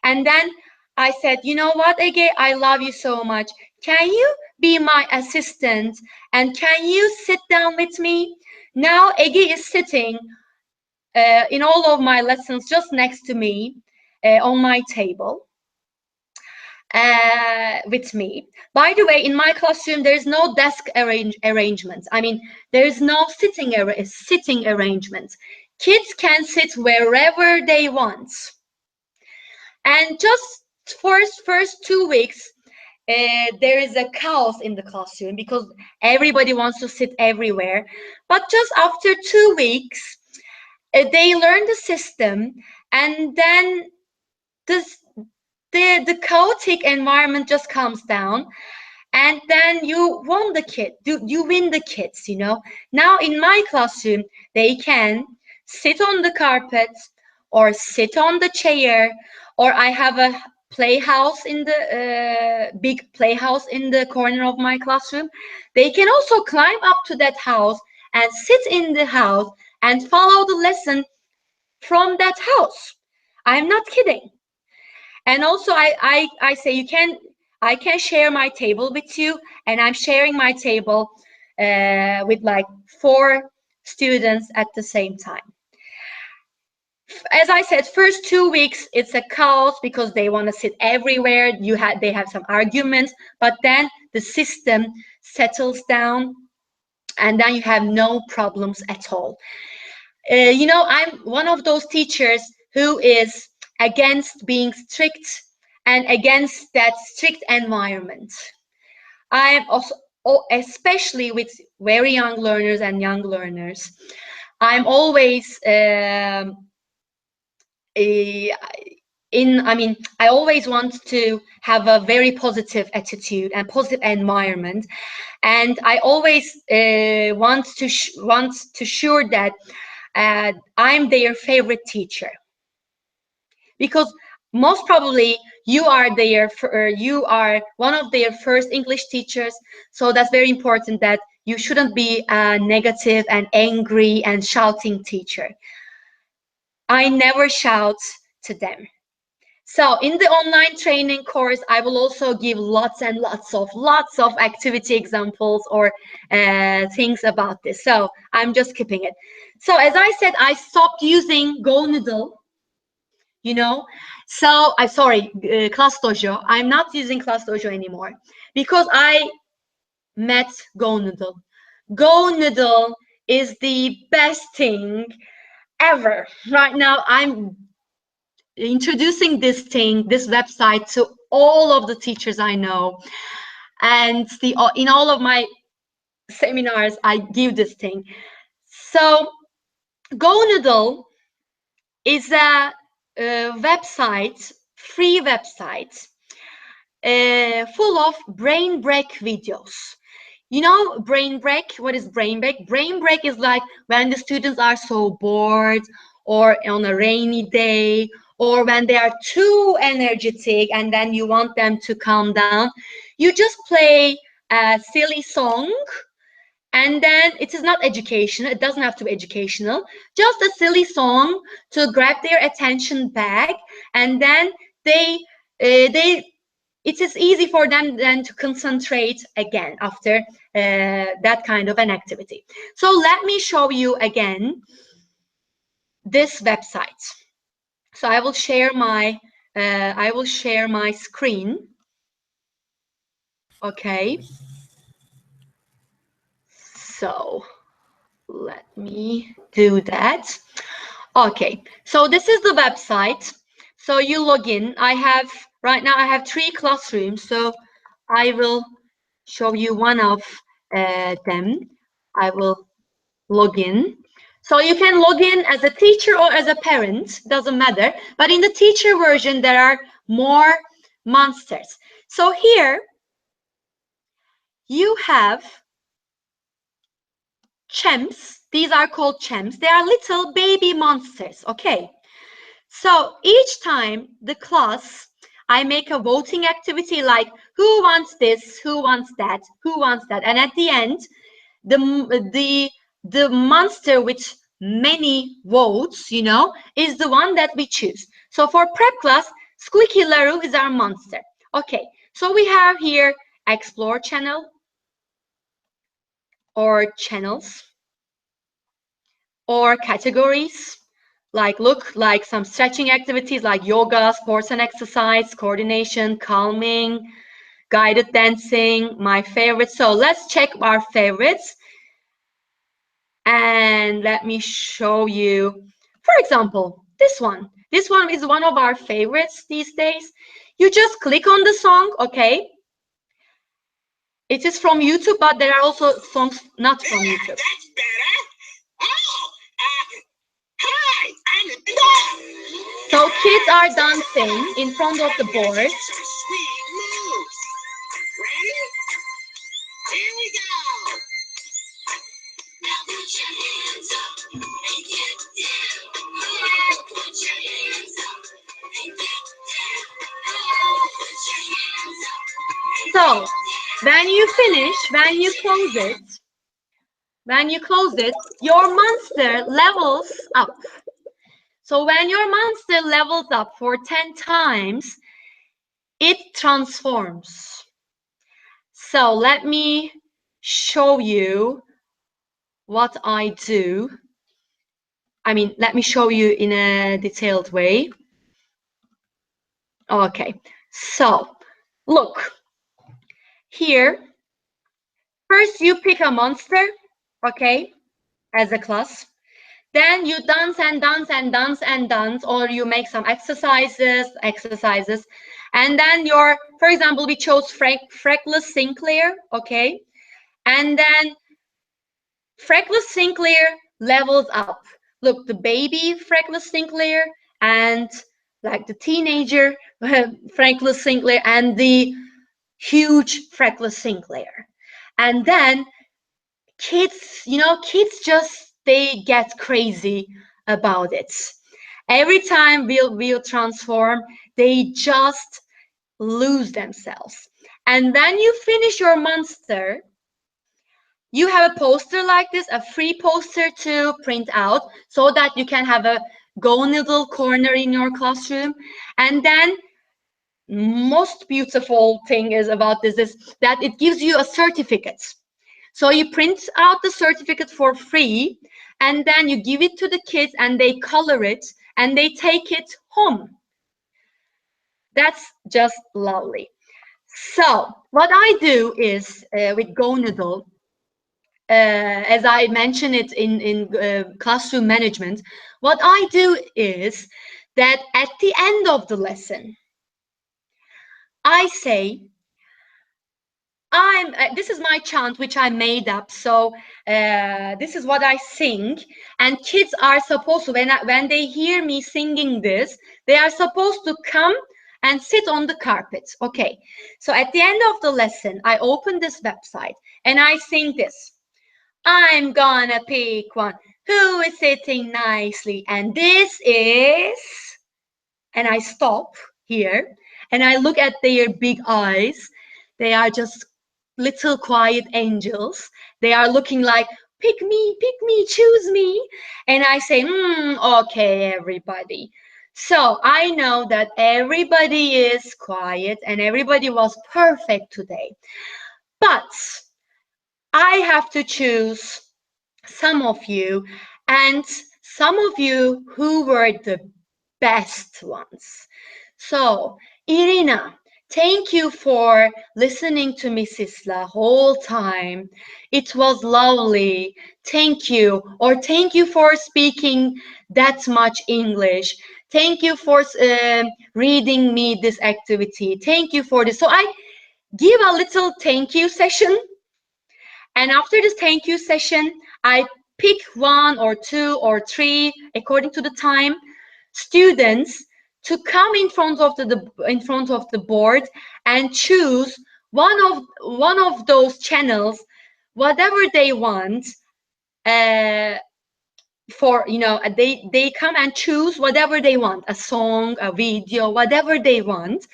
Speaker 2: And then I said, you know what, Ege, I love you so much. Can you be my assistant? And can you sit down with me? Now Ege is sitting in all of my lessons just next to me on my table. With me. By the way, in my classroom, there is no desk arrangement. I mean, there is no sitting arrangement. Kids can sit wherever they want. And just first 2 weeks, there is a chaos in the classroom because everybody wants to sit everywhere. But just after 2 weeks, they learn the system, and then the chaotic environment just calms down, and then you win the kids, you know. Now in my classroom, they can sit on the carpet or sit on the chair, or I have a playhouse in the big playhouse in the corner of my classroom. They can also climb up to that house and sit in the house and follow the lesson from that house. I'm not kidding. And also I say I can share my table with you, and I'm sharing my table with like 4 students at the same time. As I said, first 2 weeks it's a chaos because they want to sit everywhere. They have some arguments, but then the system settles down, and then you have no problems at all. You know, I'm one of those teachers who is against being strict and against that strict environment. I'm also, especially with very young learners and young learners, I'm always I always want to have a very positive attitude and positive environment, and I always want to sure that I'm their favorite teacher, because most probably you are one of their first English teachers. So that's very important, that you shouldn't be a negative and angry and shouting teacher. I never shout to them. So in the online training course, I will also give lots and lots of activity examples or things about this. So I'm just keeping it. So as I said, I stopped using Go Noodle, you know. So I'm sorry, Class Dojo. I'm not using Class Dojo anymore because I met Go Noodle. Go Noodle is the best thing ever. Right now, I'm introducing this website to all of the teachers I know, and in all of my seminars I give this thing. So Go Noodle is a website, free website, full of brain break videos. You know, brain break, what is brain break? Brain break is like when the students are so bored, or on a rainy day, or when they are too energetic and then you want them to calm down. You just play a silly song, and then it is not educational, it doesn't have to be educational, just a silly song to grab their attention back, and then it is easy for them then to concentrate again after that kind of an activity. So let me show you again this website. So I will share my screen. Okay. So let me do that. Okay. So this is the website. So you log in. Right now I have 3 classrooms. So I will show you one of them. I will log in. So you can log in as a teacher or as a parent, doesn't matter. But in the teacher version, there are more monsters. So here you have champs. These are called champs. They are little baby monsters, okay? So each time the class, I make a voting activity like who wants this, who wants that, who wants that. And at the end, the monster with many votes, you know, is the one that we choose. So for prep class, Squeaky Laroo is our monster. Okay, so we have here explore channel or channels or categories. Like some stretching activities like yoga, sports and exercise, coordination, calming, guided dancing, my favorites. So let's check our favorites. And let me show you, for example, this one. This one is one of our favorites these days. You just click on the song, okay? It is from YouTube, but there are also songs not from YouTube. That's better. Oh, hi, I'm a dog. So kids are dancing in front of the board. Ready? Here we go. Now put your hands up and get down. Oh, put your hands up and get down. Oh, put your hands up. So, when you finish, when you close it, your monster levels up. So when your monster levels up for 10 times, it transforms. So let me show you what I do. Let me show you in a detailed way. Okay, so look here. First, you pick a monster, okay, as a class. Then you dance and dance and dance and dance, or you make some exercises. And then for example, we chose Freckles Sinclair, okay? And then Freckles Sinclair levels up. Look, the baby Freckles Sinclair and like the teenager Freckles Sinclair and the huge Freckles Sinclair. And then kids, they get crazy about it. Every time we'll transform, they just lose themselves. And then you finish your monster. You have a poster like this, a free poster to print out so that you can have a Go Noodle corner in your classroom. And then most beautiful thing about this is that it gives you a certificate. So you print out the certificate for free, and then you give it to the kids and they color it and they take it home. That's just lovely. So what I do is with Go Noodle, as I mentioned it in classroom management, what I do is that at the end of the lesson, I say, this is my chant, which I made up. So this is what I sing, and kids are supposed to, when they hear me singing this, they are supposed to come and sit on the carpet. Okay, so at the end of the lesson, I open this website and I sing this. I'm gonna pick one who is sitting nicely, and this is, and I stop here and I look at their big eyes. They are just little quiet angels. They are looking like, pick me, choose me. And I say, okay, everybody. So I know that everybody is quiet and everybody was perfect today. But I have to choose some of you, and some of you who were the best ones. So, Irina, thank you for listening to Mrs. La whole time. It was lovely. Thank you. Or thank you for speaking that much English. Thank you for reading me this activity. Thank you for this. So I give a little thank you session. And after this thank you session, I pick one or two or three, according to the time, students to come in front of the board and choose one of those channels, whatever they want. For they come and choose whatever they want, a song, a video, whatever they want.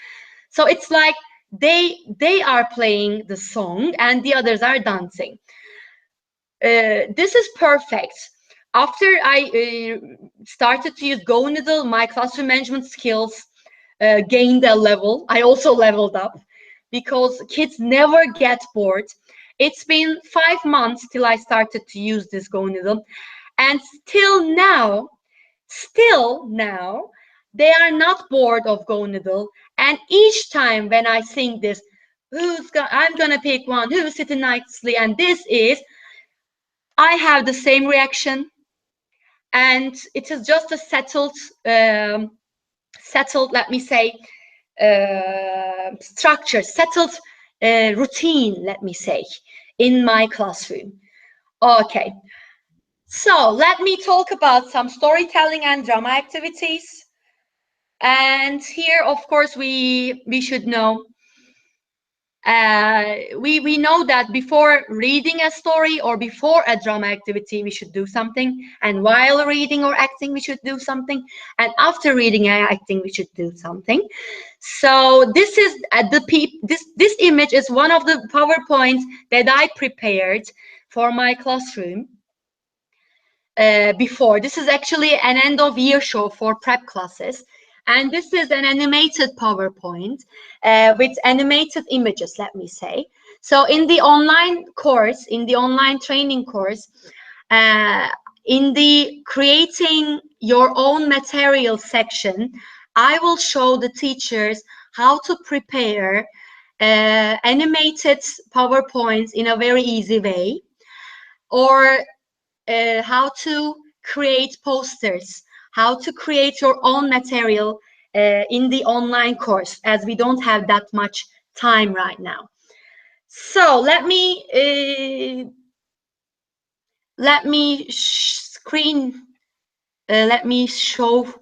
Speaker 2: So it's like they are playing the song and the others are dancing. This is perfect. After I started to use Go Noodle, my classroom management skills gained a level. I also leveled up because kids never get bored. It's been 5 months till I started to use this Go Noodle, and still now, they are not bored of Go Noodle. And each time when I sing this, I'm gonna pick one who's sitting nicely, and this is, I have the same reaction, and it is just a settled, let me say, structure, settled routine, let me say, in my classroom. Okay, so let me talk about some storytelling and drama activities. And here, of course, we should know. We know that before reading a story or before a drama activity, we should do something. And while reading or acting, we should do something. And after reading and acting, we should do something. So this is this image is one of the PowerPoints that I prepared for my classroom before. This is actually an end of year show for prep classes. And this is an animated PowerPoint with animated images, let me say. So in the online course, in the online training course, in the creating your own material section, I will show the teachers how to prepare animated PowerPoints in a very easy way, or how to create posters, how to create your own material in the online course, as we don't have that much time right now. So let me show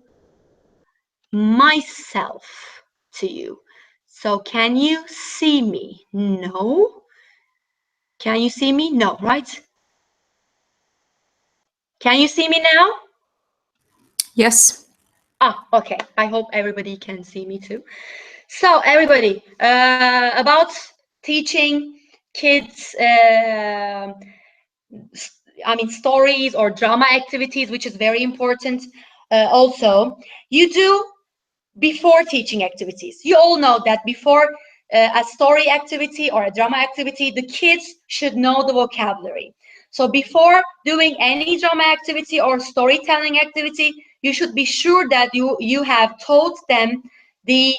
Speaker 2: myself to you. So can you see me? No. Can you see me? No, right? Can you see me now?
Speaker 1: Yes.
Speaker 2: Okay. I hope everybody can see me too. So everybody, about teaching kids, stories or drama activities, which is very important. Also, you do before teaching activities. You all know that before a story activity or a drama activity, the kids should know the vocabulary. So before doing any drama activity or storytelling activity, you should be sure that you have taught them the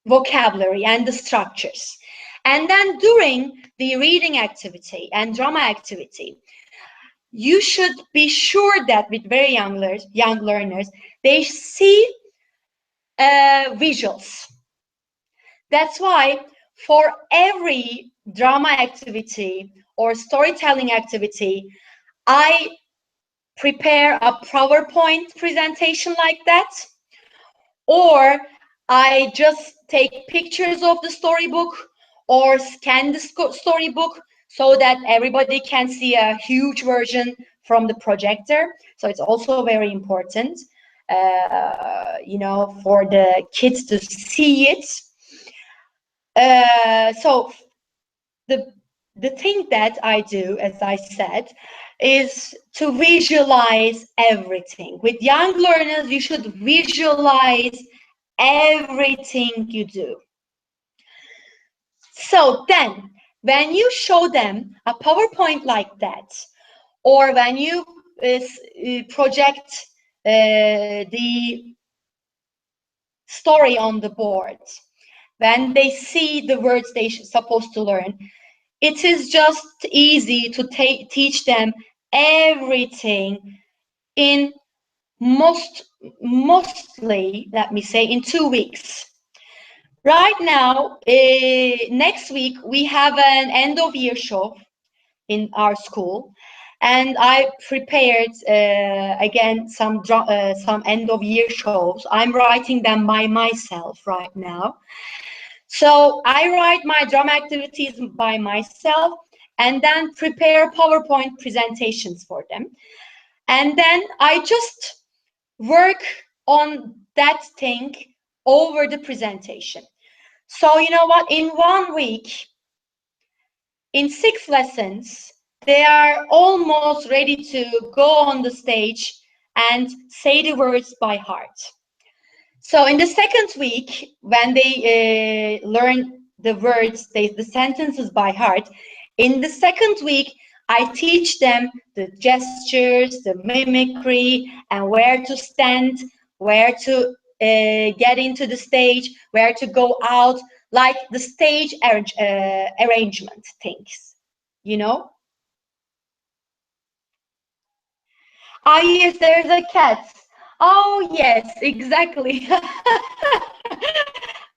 Speaker 2: vocabulary and the structures. And then during the reading activity and drama activity, you should be sure that with very young learners, they see visuals. That's why for every drama activity or storytelling activity, I prepare a PowerPoint presentation like that, or I just take pictures of the storybook or scan the storybook so that everybody can see a huge version from the projector. So it's also very important, you know, for the kids to see it. So the thing that I do, as I said, is to visualize everything. With young learners, you should visualize everything you do. So then, when you show them a PowerPoint like that, or when you project the story on the board, when they see the words they're supposed to learn, it is just easy to teach them everything in mostly, let me say, in 2 weeks. Right now, next week, we have an end of year show in our school. And I prepared, again, some end of year shows. I'm writing them by myself right now. So I write my drama activities by myself and then prepare PowerPoint presentations for them. And then I just work on that thing over the presentation. So you know what, in 1 week, in 6 lessons, they are almost ready to go on the stage and say the words by heart. So in the second week, when they learn the words, the sentences by heart, in the second week, I teach them the gestures, the mimicry, and where to stand, where to get into the stage, where to go out, like the stage arrangement things, you know? Ah, yes, there's a cat. Oh, yes, exactly.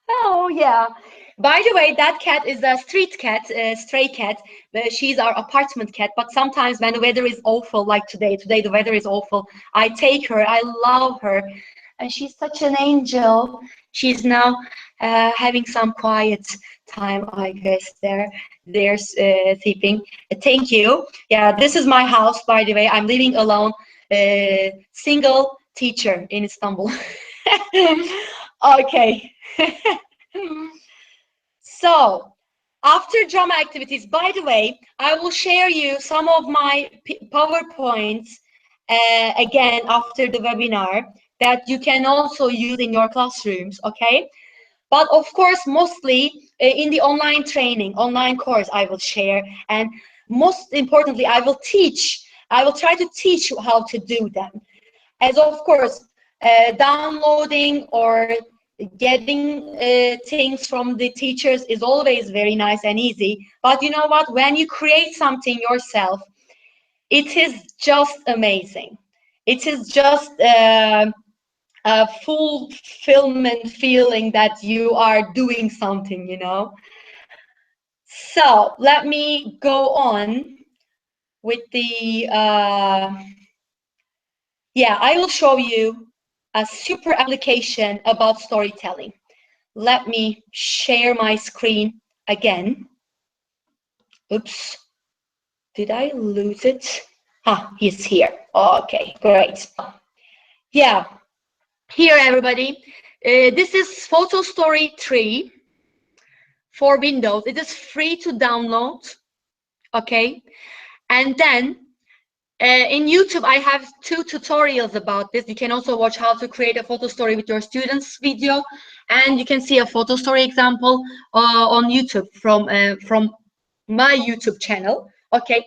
Speaker 2: Oh, yeah. By the way, that cat is a street cat, a stray cat. She's our apartment cat, but sometimes when the weather is awful, like today the weather is awful, I take her, I love her. And she's such an angel. She's now having some quiet time, I guess. They're sleeping. Thank you. Yeah, this is my house, by the way. I'm living alone, single teacher in Istanbul. Okay. So, after drama activities, by the way, I will share you some of my PowerPoints again after the webinar that you can also use in your classrooms, okay? But of course, mostly in the online training, online course I will share. And most importantly, I will try to teach you how to do them. As of course, downloading or getting things from the teachers is always very nice and easy. But you know what? When you create something yourself, it is just amazing. It is just a fulfillment feeling that you are doing something, you know. So let me go on with the yeah, I will show you a super application about storytelling. Let me share my screen again. Oops, did I lose it? Ah, he's here. Okay, great. Yeah, here everybody. This is Photo Story 3 for Windows. It is free to download, okay? And then in YouTube, I have 2 tutorials about this. You can also watch how to create a photo story with your students video, and you can see a photo story example on YouTube from my YouTube channel. Okay,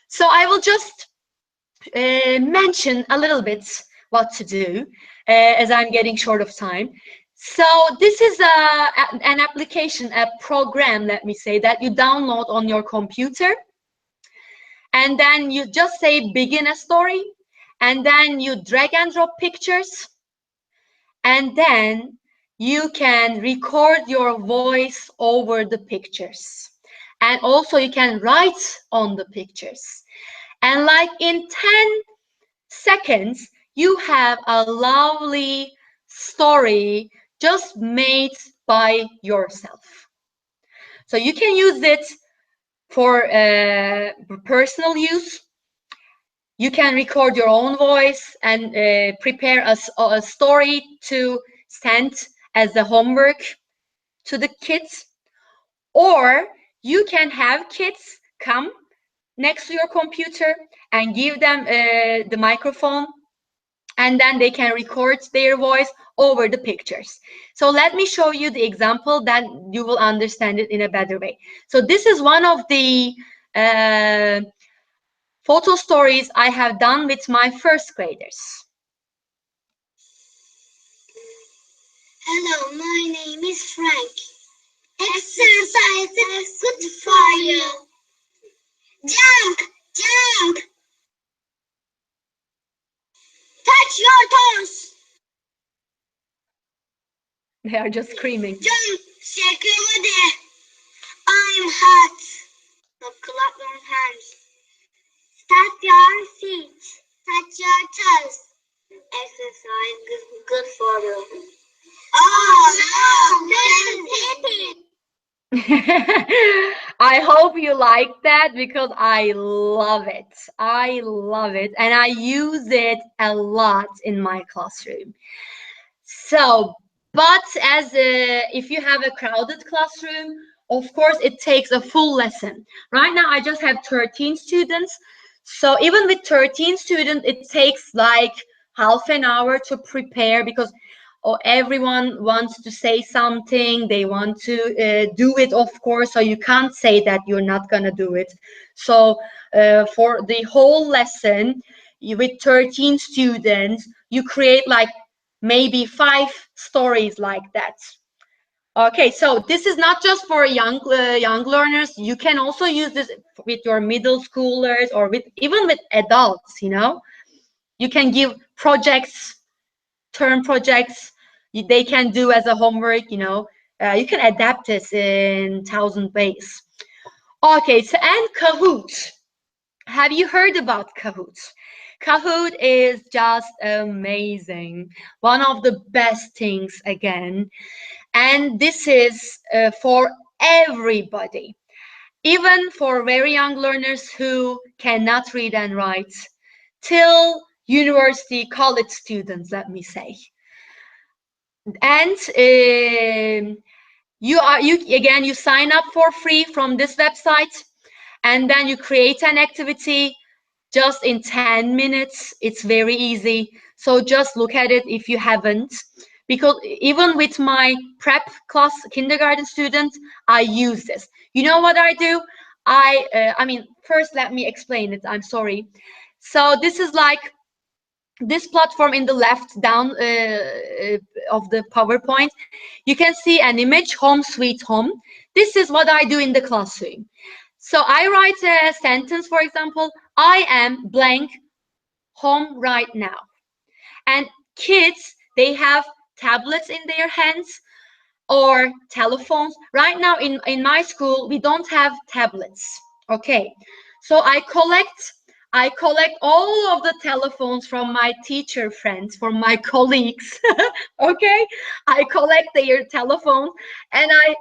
Speaker 2: so I will just mention a little bit what to do as I'm getting short of time. So this is an application, a program, let me say, that you download on your computer. And then you just say begin a story, and then you drag and drop pictures, and then you can record your voice over the pictures. And also you can write on the pictures. And like in 10 seconds, you have a lovely story just made by yourself. So you can use it for personal use. You can record your own voice and prepare a story to send as a homework to the kids. Or you can have kids come next to your computer and give them the microphone, and then they can record their voice over the pictures. So let me show you the example, that you will understand it in a better way. So this is one of the photo stories I have done with my first graders.
Speaker 3: Hello, my name is Frank. Exercise is good for you. Jump, jump. Touch your toes.
Speaker 2: They are just screaming.
Speaker 3: Jump, shake your body. I'm hot. Now clap your hands. Start your feet. Touch your toes. Exercise is good for you. Oh no, don't hit it.
Speaker 2: I hope you like that, because I love it. I love it, and I use it a lot in my classroom. So, but as if you have a crowded classroom, of course it takes a full lesson. Right now I just have 13 students. So even with 13 students, it takes like half an hour to prepare, because everyone wants to say something, they want to do it, of course, so you can't say that you're not gonna do it. So for the whole lesson, with 13 students, you create like maybe 5 stories like that. Okay, so this is not just for young learners. You can also use this with your middle schoolers, or even with adults, you know. You can give projects, term projects, they can do as a homework, you know. You can adapt this in 1,000 ways. Okay, so and Kahoot. Have you heard about Kahoot? Kahoot is just amazing. One of the best things again. And this is for everybody, even for very young learners who cannot read and write, till university, college students, let me say. And you sign up for free from this website, and then you create an activity just in 10 minutes. It's very easy. So just look at it if you haven't, because even with my prep class, kindergarten students, I use this. You know what I do? I mean, first let me explain it. I'm sorry. So this is like this platform in the left down of the PowerPoint. You can see an image, home sweet home. This is what I do in the classroom. So I write a sentence, for example, I am blank home right now. And kids, they have tablets in their hands or telephones. Right now in my school, we don't have tablets. Okay, so I collect all of the telephones from my teacher friends, from my colleagues. Okay, I collect their telephones, and I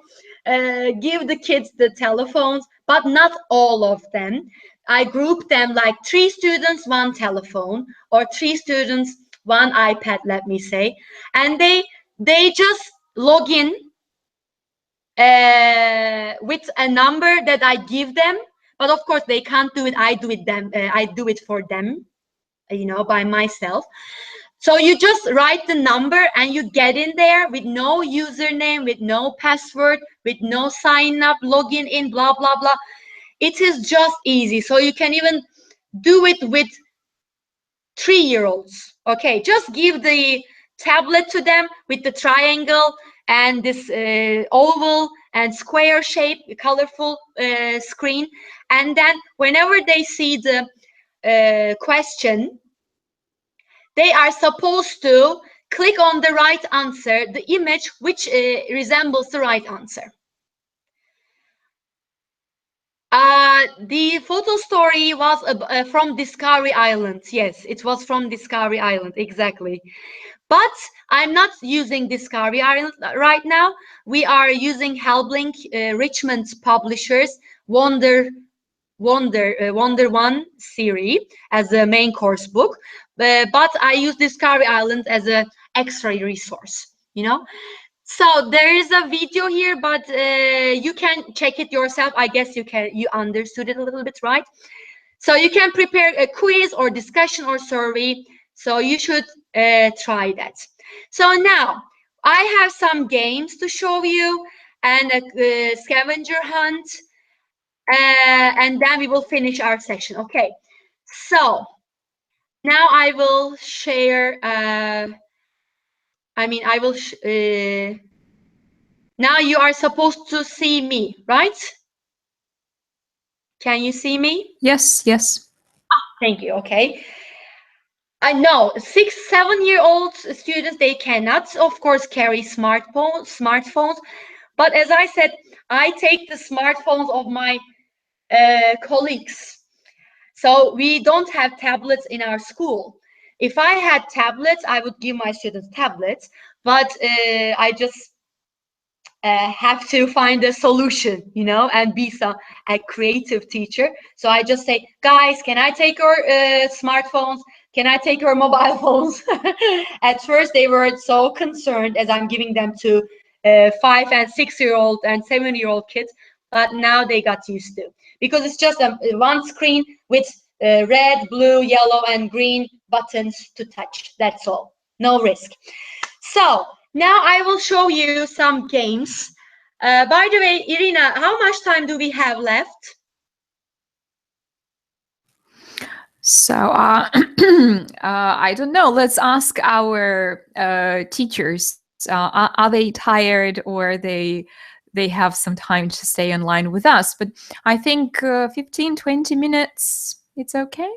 Speaker 2: give the kids the telephones, but not all of them. I group them like 3 students, 1 telephone, or 3 students, 1 iPad, let me say, and they just log in with a number that I give them. But of course they can't do it. I do it for them, you know, by myself. So you just write the number and you get in there with no username, with no password, with no sign up, login in, blah blah blah. It is just easy. So you can even do it with 3-year-olds. Okay, just give the tablet to them with the triangle and this oval and square shape, colorful screen, and then whenever they see the question, they are supposed to click on the right answer, the image which resembles the right answer. The photo story was from Discovery Island. Yes, it was from Discovery Island, exactly. But I'm not using Discovery Island right now. We are using Helblink, Richmond Publishers, Wonder One series as a main course book. But I use Discovery Island as an extra resource, you know. So there is a video here, but you can check it yourself. I guess you understood it a little bit, right? So you can prepare a quiz or discussion or survey. So you should try that. So now I have some games to show you and a scavenger hunt, and then we will finish our section. Okay. So now I will share. Now you are supposed to see me, right? Can you see me?
Speaker 1: Yes, yes.
Speaker 2: Thank you. Okay. I know 6, 7-year-old students, they cannot, of course, carry smartphones. But as I said, I take the smartphones of my colleagues. So we don't have tablets in our school. If I had tablets, I would give my students tablets, but I just have to find a solution, you know, and be a creative teacher. So I just say, guys, can I take your smartphones? Can I take your mobile phones? At first, they were so concerned as I'm giving them to 5 and 6-year-old and 7-year-old kids, but now they got used to, because it's just one screen with red, blue, yellow, and green buttons to touch. That's all. No risk. So now I will show you some games. By the way, Irina, how much time do we have left?
Speaker 1: So I don't know. Let's ask our teachers. Are they tired, or they have some time to stay online with us? But I think 15, 20 minutes, it's okay.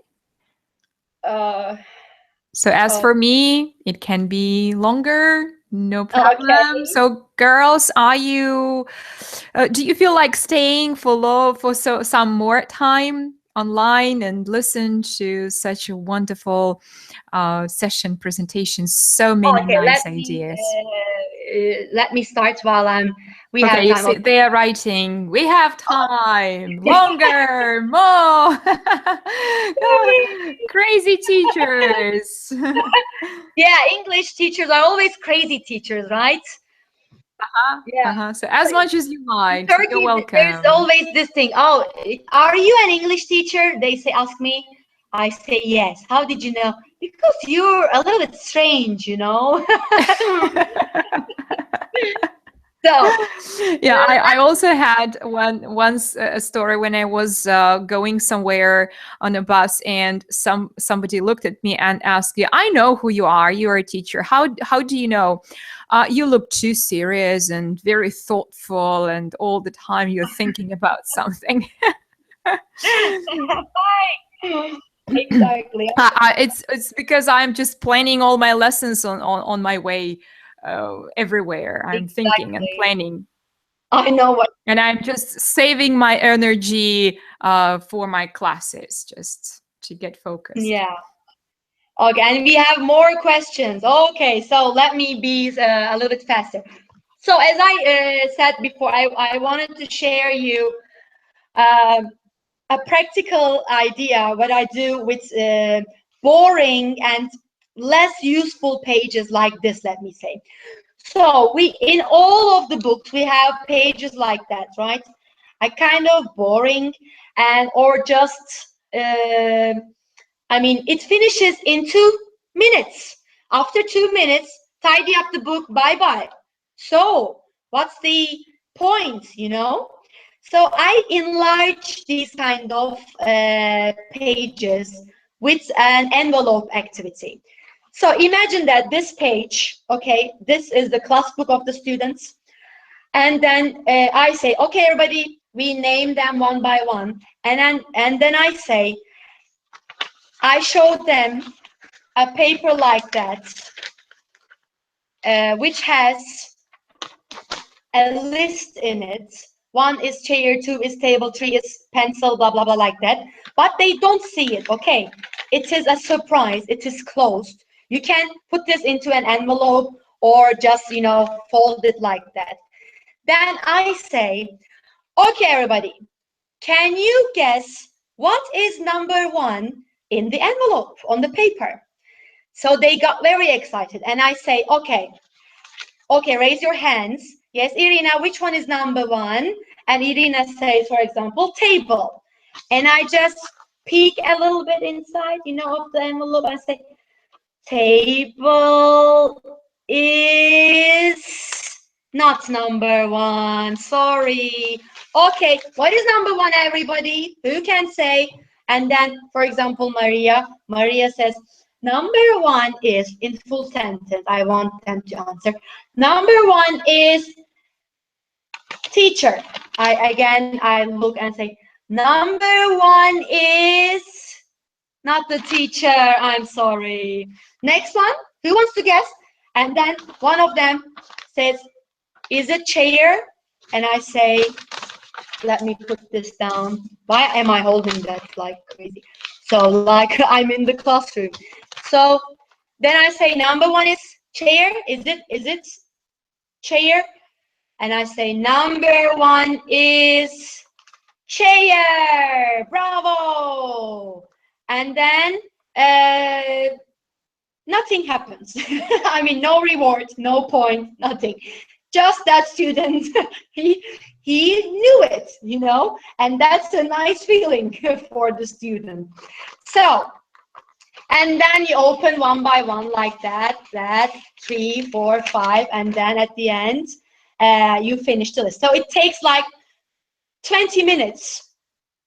Speaker 1: So as for me, it can be longer, no problem.
Speaker 2: Okay.
Speaker 1: So girls, are you? Do you feel like staying for some more time online and listen to such a wonderful session presentation? So many nice ideas.
Speaker 2: Let me start while we have
Speaker 1: Okay, you
Speaker 2: time.
Speaker 1: see, they are writing, we have time, longer, more. Crazy teachers.
Speaker 2: Yeah, English teachers are always crazy teachers, right? Yeah.
Speaker 1: So as much as you like,
Speaker 2: Turkey,
Speaker 1: you're welcome.
Speaker 2: there's always this thing. Oh, are you an English teacher? They ask me. I say yes. How did you know? Because you're a little bit strange, you know. So
Speaker 1: yeah, I also had once a story when I was going somewhere on a bus, and somebody looked at me and asked, "Yeah, I know who you are. You are a teacher. How do you know? You look too serious and very thoughtful, and all the time you're thinking about something."
Speaker 2: exactly.
Speaker 1: It's because I'm just planning all my lessons on my way everywhere. I'm thinking and planning.
Speaker 2: I know what.
Speaker 1: And I'm just saving my energy for my classes, just to get focused.
Speaker 2: Yeah. Okay, and we have more questions. Okay, so let me be a little bit faster. So as I said before, I wanted to share you a practical idea what I do with boring and less useful pages like this, let me say. So in all of the books, we have pages like that, right? A kind of boring or just, it finishes in 2 minutes. After 2 minutes, tidy up the book, bye-bye. So what's the point, you know? So I enlarge these kind of pages with an envelope activity. So imagine that this page, okay, this is the class book of the students. And then I say, okay, everybody, we name them one by one. And then I say, I showed them a paper like that. which has a list in it. 1 is chair, 2 is table, 3 is pencil, blah, blah, blah, like that. But they don't see it, okay? It is a surprise. It is closed. You can put this into an envelope or just, you know, fold it like that. Then I say, okay, everybody, can you guess what is number 1 in the envelope on the paper? So they got very excited. And I say, okay, raise your hands. Yes, Irina, which one is number 1? And Irina says, for example, table. And I just peek a little bit inside, you know, of the envelope and say, table is not number 1. Sorry. Okay, what is number 1, everybody? Who can say? And then, for example, Maria says, number 1 is, in full sentence, I want them to answer. Number 1 is teacher. I look and say, number 1 is not the teacher. I'm sorry. Next one, who wants to guess? And then one of them says, is it chair? And I say, let me put this down. Why am I holding that like crazy? So like I'm in the classroom. So then I say, number 1 is chair. Is it chair? And I say, number 1 is chair. Bravo. And then nothing happens. I mean, no reward, no point, nothing. Just that student, he knew it, you know, and that's a nice feeling for the student. So, and then you open one by one like that, 3, 4, 5, and then at the end, you finish the list. So it takes like 20 minutes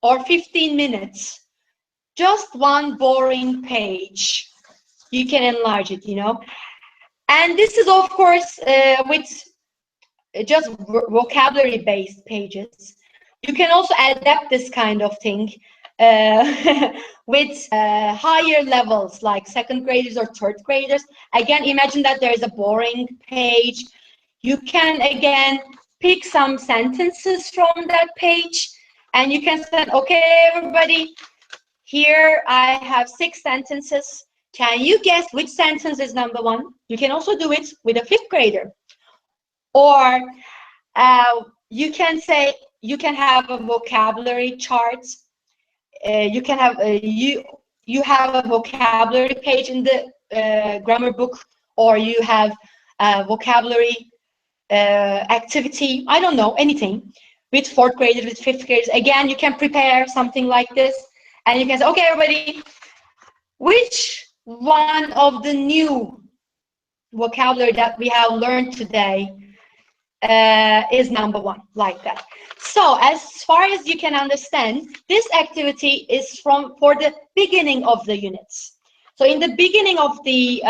Speaker 2: or 15 minutes, just one boring page. You can enlarge it, you know. And this is, of course, with just vocabulary-based pages. You can also adapt this kind of thing with higher levels, like 2nd graders or 3rd graders. Again, imagine that there is a boring page. You can, again, pick some sentences from that page, and you can say, okay, everybody, here I have 6 sentences. Can you guess which sentence is number 1? You can also do it with a 5th grader. Or you can say, you can have a vocabulary chart. You can have you have a vocabulary page in the grammar book, or you have a vocabulary activity. I don't know, anything with 4th graders, with 5th graders. Again, you can prepare something like this, and you can say, okay, everybody, which one of the new vocabulary that we have learned today is number 1, like that. So as far as you can understand, this activity is for the beginning of the units. So in the beginning of the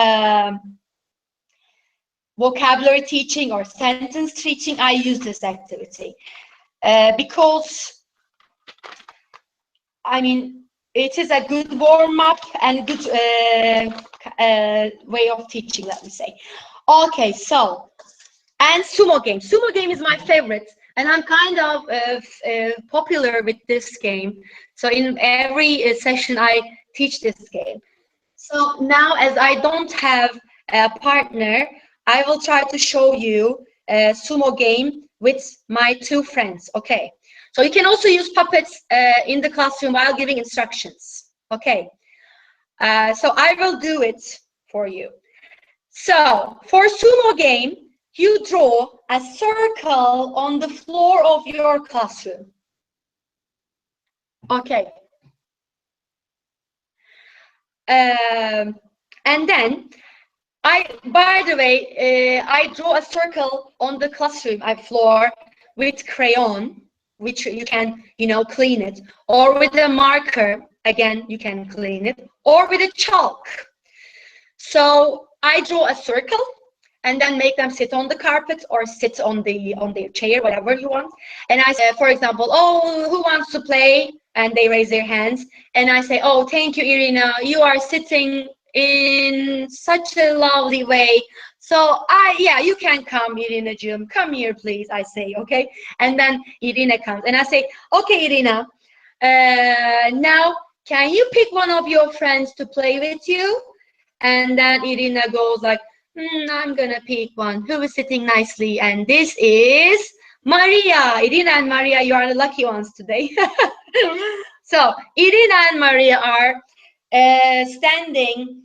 Speaker 2: vocabulary teaching or sentence teaching, I use this activity because, I mean, it is a good warm-up and good way of teaching, let me say. Okay, so, and sumo game. Sumo game is my favorite, and I'm kind of popular with this game. So in every session, I teach this game. So now, as I don't have a partner, I will try to show you a sumo game with my 2 friends, okay? So you can also use puppets in the classroom while giving instructions, okay? So I will do it for you. So for sumo game, you draw a circle on the floor of your classroom. Okay. And then, by the way, I draw a circle on the classroom floor with crayon, which you can, you know, clean it, or with a marker, again, you can clean it, or with a chalk. So I draw a circle and then make them sit on the carpet or sit on their chair, whatever you want. And I say, for example, oh, who wants to play? And they raise their hands. And I say, oh, thank you, Irina. You are sitting in such a lovely way. So yeah, you can come, Irina Jim. Come here, please, I say, okay? And then Irina comes, and I say, okay, Irina, now can you pick one of your friends to play with you? And then Irina goes like, I'm gonna pick one who is sitting nicely, and this is Maria. Irina and Maria, you are the lucky ones today. So Irina and Maria are standing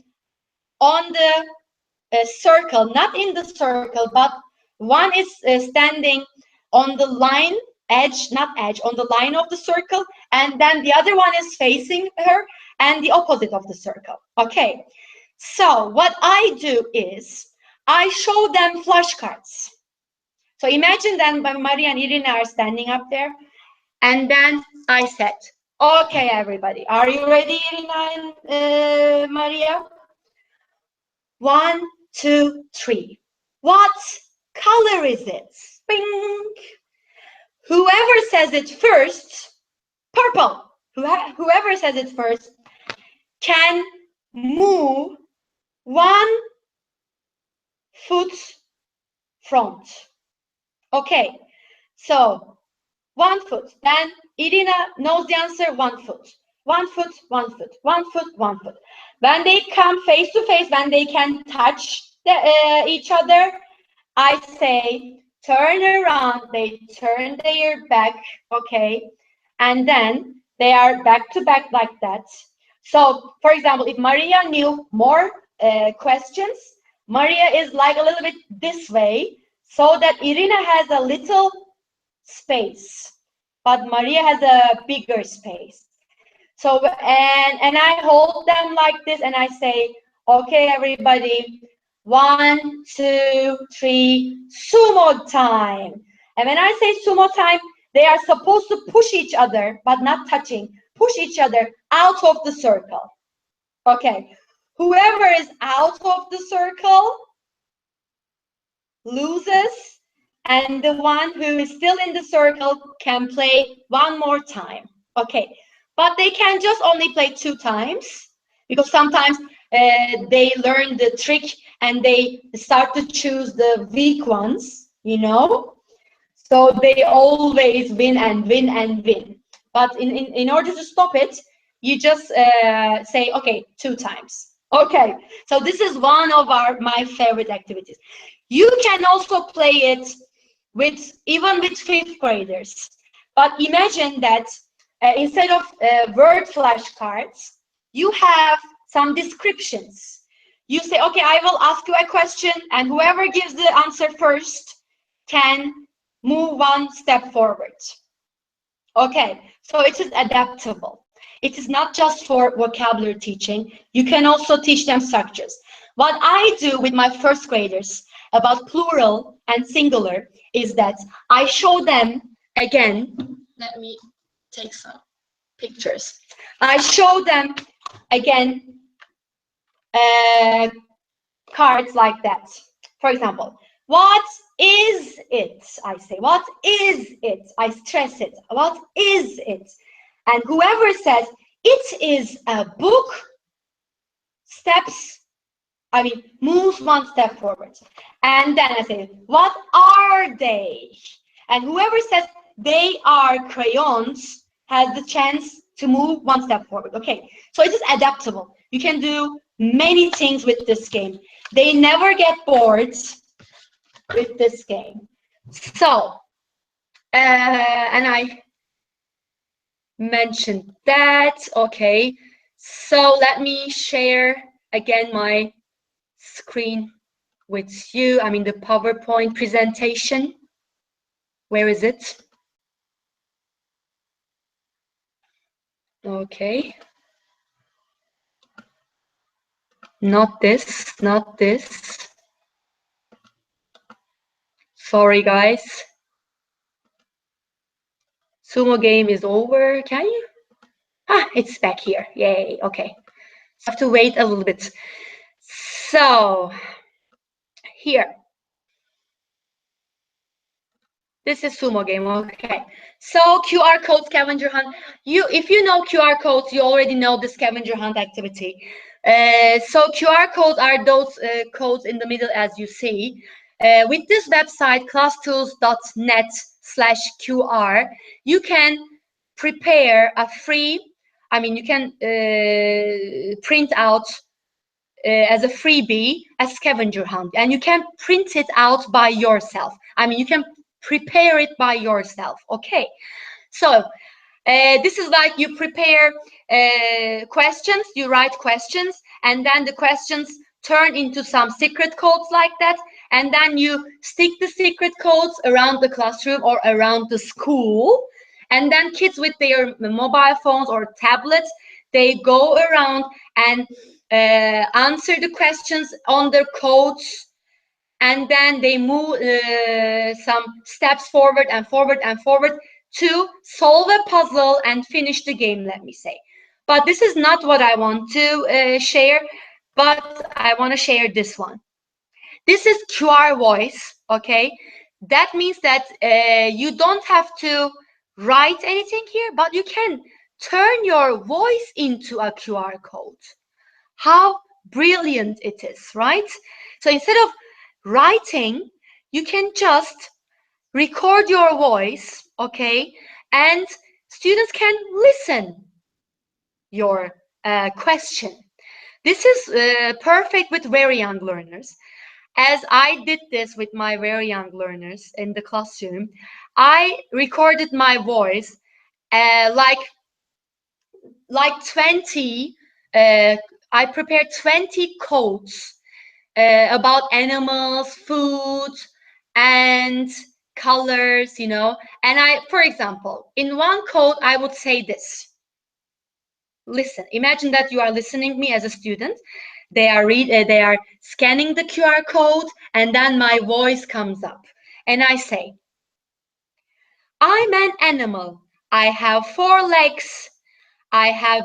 Speaker 2: on the circle, not in the circle, but one is standing on the line, edge, not edge, on the line of the circle, and then the other one is facing her and the opposite of the circle. Okay, so what I do is I show them flashcards. So imagine then Maria and Irina are standing up there, and then I said, okay, everybody, are you ready, Irina and Maria? 1, 2, 3. What color is it? Bing. Whoever says it first, purple. Whoever says it first can move 1 foot front. Okay, so 1 foot. Then Irina knows the answer. 1 foot. 1 foot, 1 foot, 1 foot, 1 foot. When they come face to face, when they can touch each other, I say, turn around. They turn their back, okay? And then they are back to back like that. So, for example, if Maria knew more questions, Maria is like a little bit this way, so that Irina has a little space, but Maria has a bigger space. So, and I hold them like this, and I say, okay, everybody, 1, 2, 3, sumo time. And when I say sumo time, they are supposed to push each other, but not touching, push each other out of the circle. Okay, whoever is out of the circle loses, and the one who is still in the circle can play one more time. Okay, but they can just only play 2 times, because sometimes they learn the trick and they start to choose the weak ones, you know, so they always win and win and win. But in order to stop it, you just say, okay, 2 times. Okay, so this is one of my favorite activities. You can also play it even with 5th graders. But imagine that instead of word flashcards, you have some descriptions. You say, okay, I will ask you a question, and whoever gives the answer first can move 1 step forward. Okay, so it is adaptable. It is not just for vocabulary teaching. You can also teach them structures. What I do with my 1st graders about plural and singular is that I show them, again, let me take some pictures. I show them, again, cards like that. For example, what is it? I say, what is it? I stress it. What is it? And whoever says, it is a book, moves 1 step forward. And then I say, what are they? And whoever says they are crayons has the chance to move 1 step forward. Okay, so it is adaptable. You can do many things with this game. They never get bored with this game. So, and I mentioned that. Okay, so let me share again my screen with you. The PowerPoint presentation. Where is it? Okay. Not this, not this. Sorry, guys. Sumo game is over. Can you? It's back here. Yay. Okay. So I have to wait a little bit. So here. This is sumo game. Okay. So QR code scavenger hunt. If you know QR codes, you already know the scavenger hunt activity. So QR codes are those codes in the middle, as you see. With this website, classtools.net/QR, you can prepare a free, you can print out as a freebie a scavenger hunt, and you can print it out by yourself. You can prepare it by yourself. Okay, so this is like you prepare questions, you write questions, and then the questions turn into some secret codes like that, and then you stick the secret codes around the classroom or around the school, and then kids with their mobile phones or tablets, they go around and answer the questions on their codes, and then they move some steps forward and forward and forward to solve a puzzle and finish the game, let me say. But this is not what I want to share, but I want to share this one. This is QR voice, okay? That means that you don't have to write anything here, but you can turn your voice into a QR code. How brilliant it is, right? So instead of writing, you can just record your voice, okay? And students can listen your question. This is perfect with very young learners. As I did this with my very young learners in the classroom, I recorded my voice like 20, I prepared 20 codes about animals, food, and colors, and for example, in one code, I would say this. Listen, imagine that you are listening me as a student. They are scanning the QR code, and then my voice comes up, and I say, I'm an animal. I have 4 legs. I have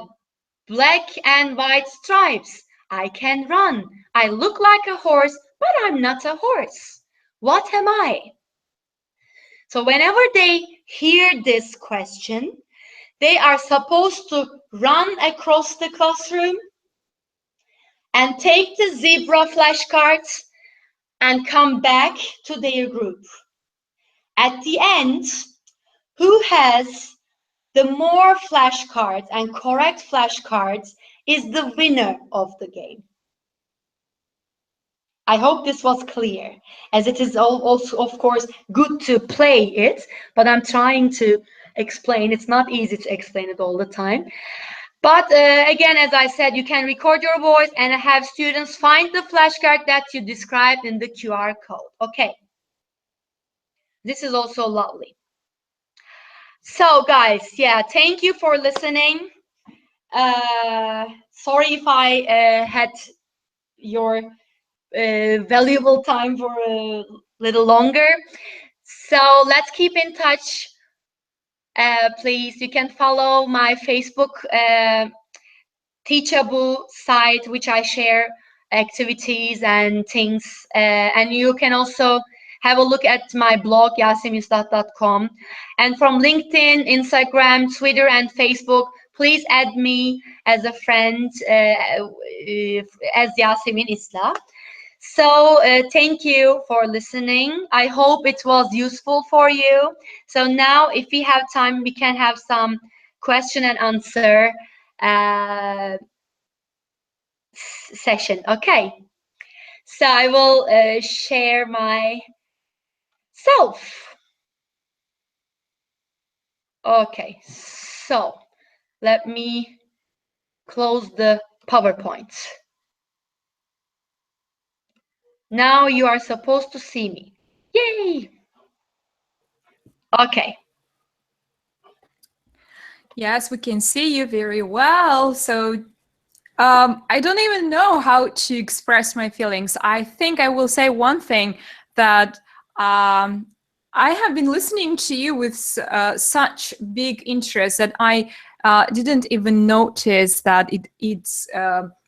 Speaker 2: black and white stripes. I can run. I look like a horse, but I'm not a horse. What am I? So whenever they hear this question, they are supposed to run across the classroom and take the zebra flashcards and come back to their group. At the end, who has the more flashcards and correct flashcards is the winner of the game. I hope this was clear, as it is also, of course, good to play it, but I'm trying to explain. It's not easy to explain it all the time. But again, as I said, you can record your voice and have students find the flashcard that you described in the QR code. Okay. This is also lovely. So guys, yeah, thank you for listening. Sorry if I had your valuable time for a little longer. So let's keep in touch. Please, you can follow my Facebook Teachable site, which I share activities and things. And you can also have a look at my blog, yaseminstat.com. And from LinkedIn, Instagram, Twitter, and Facebook, please add me as a friend as Yasemin Isla. So thank you for listening. I hope it was useful for you. So now, if we have time, we can have some question and answer session. Okay. So I will share myself. Okay. So let me close the PowerPoint. Now you are supposed to see me. Yay! Okay.
Speaker 1: Yes, we can see you very well. So I don't even know how to express my feelings. I think I will say one thing, that I have been listening to you with such big interest that I didn't even notice that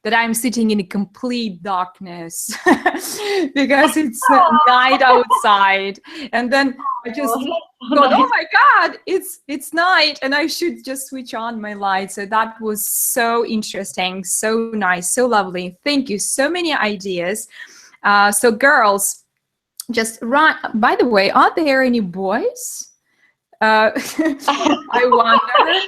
Speaker 1: that I'm sitting in a complete darkness because it's night outside, and then I just thought, oh my God, it's night, and I should just switch on my light. So that was so interesting, so nice, so lovely. Thank you. So many ideas. So girls, just right. By the way, are there any boys? I wonder,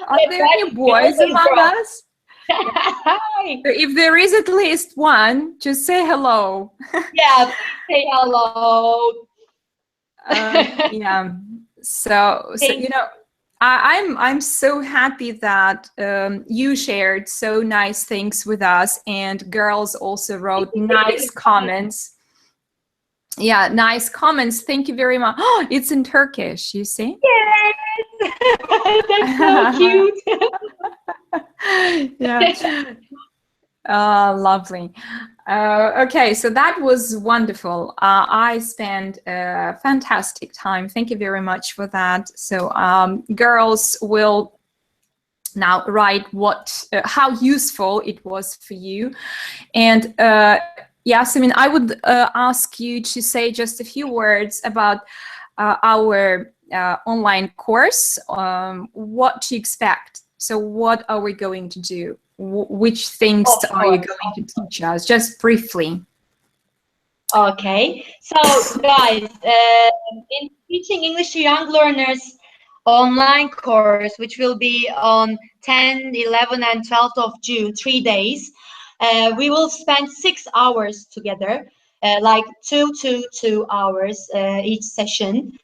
Speaker 1: are there any boys among us? If there is at least one, just say hello.
Speaker 2: Yeah, please say hello.
Speaker 1: Yeah. So you know, I'm so happy that you shared so nice things with us, and girls also wrote nice comments. Yeah, nice comments. Thank you very much. Oh, it's in Turkish, you see?
Speaker 2: Yes. That's so cute.
Speaker 1: Yeah. Lovely. Okay, so that was wonderful. I spent a fantastic time. Thank you very much for that. So girls will now write how useful it was for you. And yes, I mean, I would ask you to say just a few words about our online course, what to expect. So what are we going to do? Which things are you going to teach us? Just briefly.
Speaker 2: Okay, so guys, in teaching English to young learners online course, which will be on 10, 11, and 12th of June, 3 days, we will spend 6 hours together, like 2 hours each session.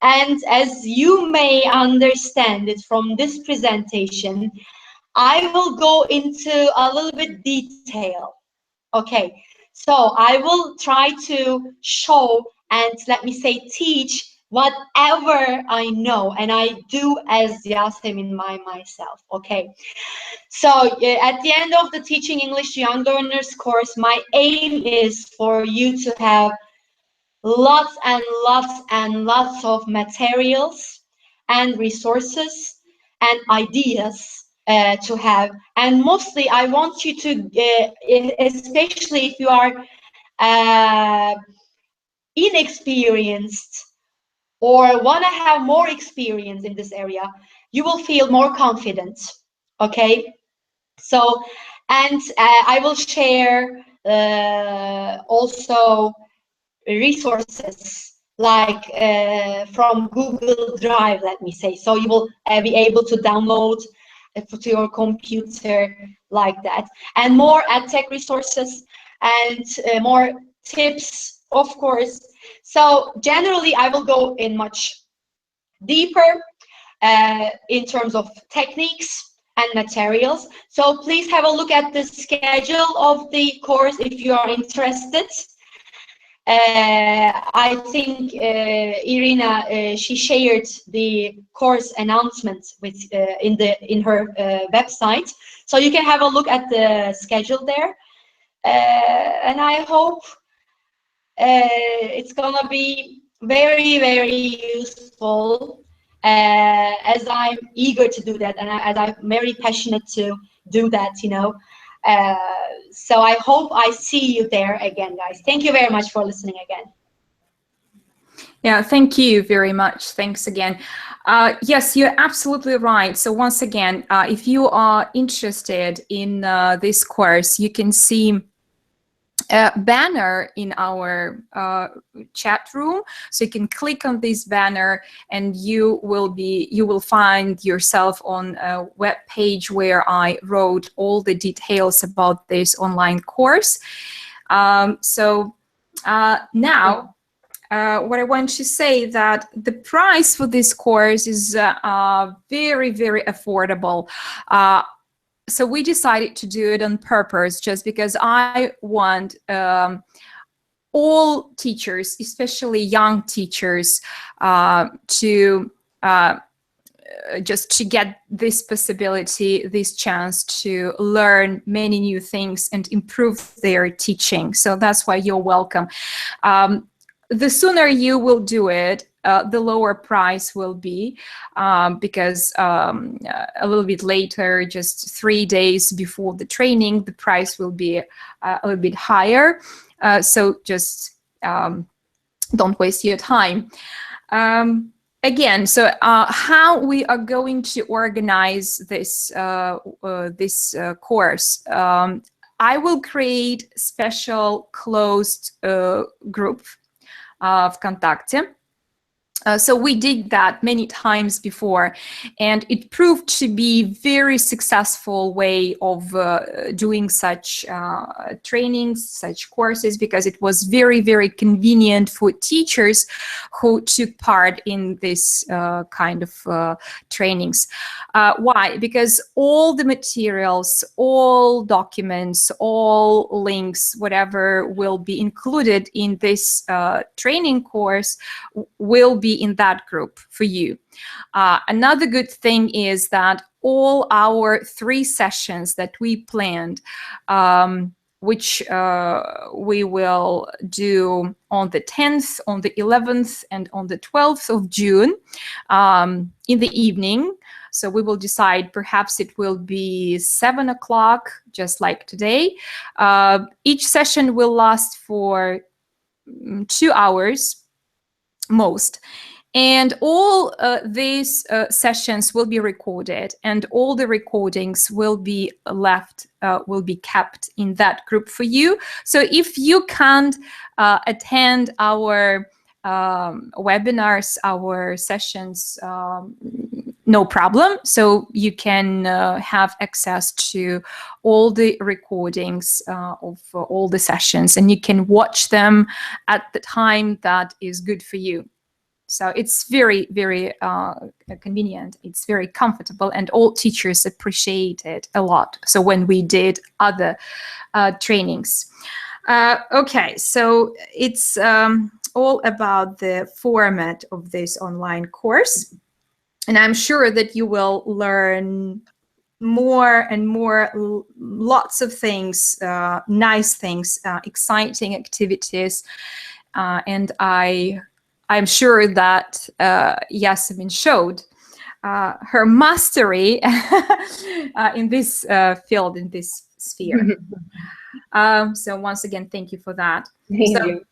Speaker 2: And as you may understand it from this presentation, I will go into a little bit detail. Okay, so I will try to show and, let me say, teach whatever I know, and I do as Yasemin myself. Okay, so at the end of the Teaching English to Young Learners course, my aim is for you to have lots and lots and lots of materials and resources and ideas to have. And mostly I want you to, especially if you are inexperienced or want to have more experience in this area, you will feel more confident. Okay, so, and I will share also resources like from Google Drive, let me say. So you will be able to download to your computer like that, and more tech resources and more tips, of course. So generally, I will go in much deeper in terms of techniques and materials. So please have a look at the schedule of the course if you are interested. I think Irina, she shared the course announcement with in her website, so you can have a look at the schedule there. And I hope it's gonna be very, very useful, as I'm eager to do that, and as I'm very passionate to do that, you know. So I hope I see you there again, guys. Thank you very much for listening again.
Speaker 1: Yeah, thank you very much. Thanks again. Yes, you're absolutely right. So once again, if you are interested in this course, you can see a banner in our chat room. So you can click on this banner and you will find yourself on a web page where I wrote all the details about this online course. So now what I want to say that the price for this course is very, very affordable. So we decided to do it on purpose, just because I want all teachers, especially young teachers, to just to get this possibility, this chance to learn many new things and improve their teaching. So that's why you're welcome. The sooner you will do it, the lower price will be, because a little bit later, just 3 days before the training, the price will be a little bit higher. So just don't waste your time. Again, so how we are going to organize this course. I will create special closed group of Vkontakte. So we did that many times before, and it proved to be very successful way of doing such trainings, such courses, because it was very, very convenient for teachers who took part in this kind of trainings. Why? Because all the materials, all documents, all links, whatever will be included in this training course will be in that group for you. Another good thing is that all our 3 sessions that we planned, which we will do on the 10th, on the 11th, and on the 12th of June in the evening. So we will decide, perhaps it will be 7 o'clock, just like today. Each session will last for 2 hours most. And all these sessions will be recorded, and all the recordings will be kept in that group for you. So if you can't attend our webinars, our sessions, no problem. So you can have access to all the recordings of all the sessions, and you can watch them at the time that is good for you. So it's very, very convenient. It's very comfortable, and all teachers appreciate it a lot. So when we did other trainings. Okay, so it's all about the format of this online course. And I'm sure that you will learn more and more, lots of things, nice things, exciting activities. And I'm sure that Yasemin showed her mastery in this field, in this sphere. So once again, thank you for that.
Speaker 2: Thank you.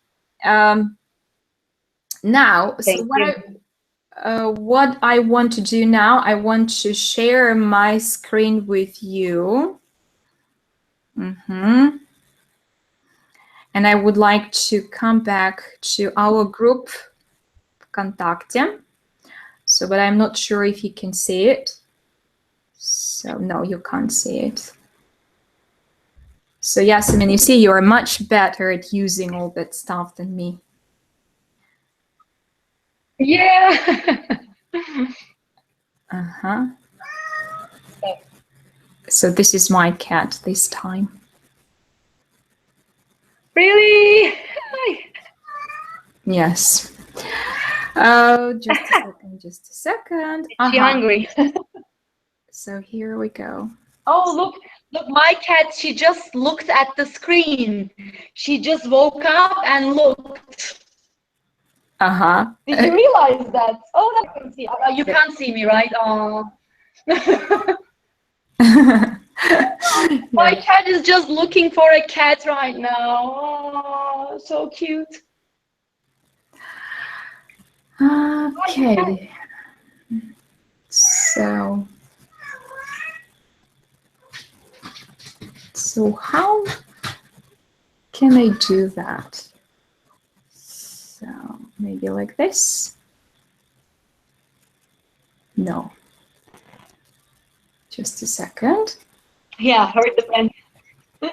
Speaker 1: Now,
Speaker 2: Thank you.
Speaker 1: what I want to do now, I want to share my screen with you. And I would like to come back to our group Vkontakte. So, but I'm not sure if you can see it. So no, you can't see it. So Yasemin, you see, you are much better at using all that stuff than me.
Speaker 2: Yeah.
Speaker 1: So this is my cat this time.
Speaker 2: Really?
Speaker 1: Yes. Oh, just a second.
Speaker 2: She hungry.
Speaker 1: So here we go.
Speaker 2: Oh, look, my cat, she just looked at the screen. She just woke up and looked. Did you realize that? Oh, I can see. You can't see me, right? Oh. My cat is just looking for a cat right now. Oh, so cute.
Speaker 1: Okay. So how can I do that? So maybe like this. No. Just a second.
Speaker 2: Yeah, heard the pen. Come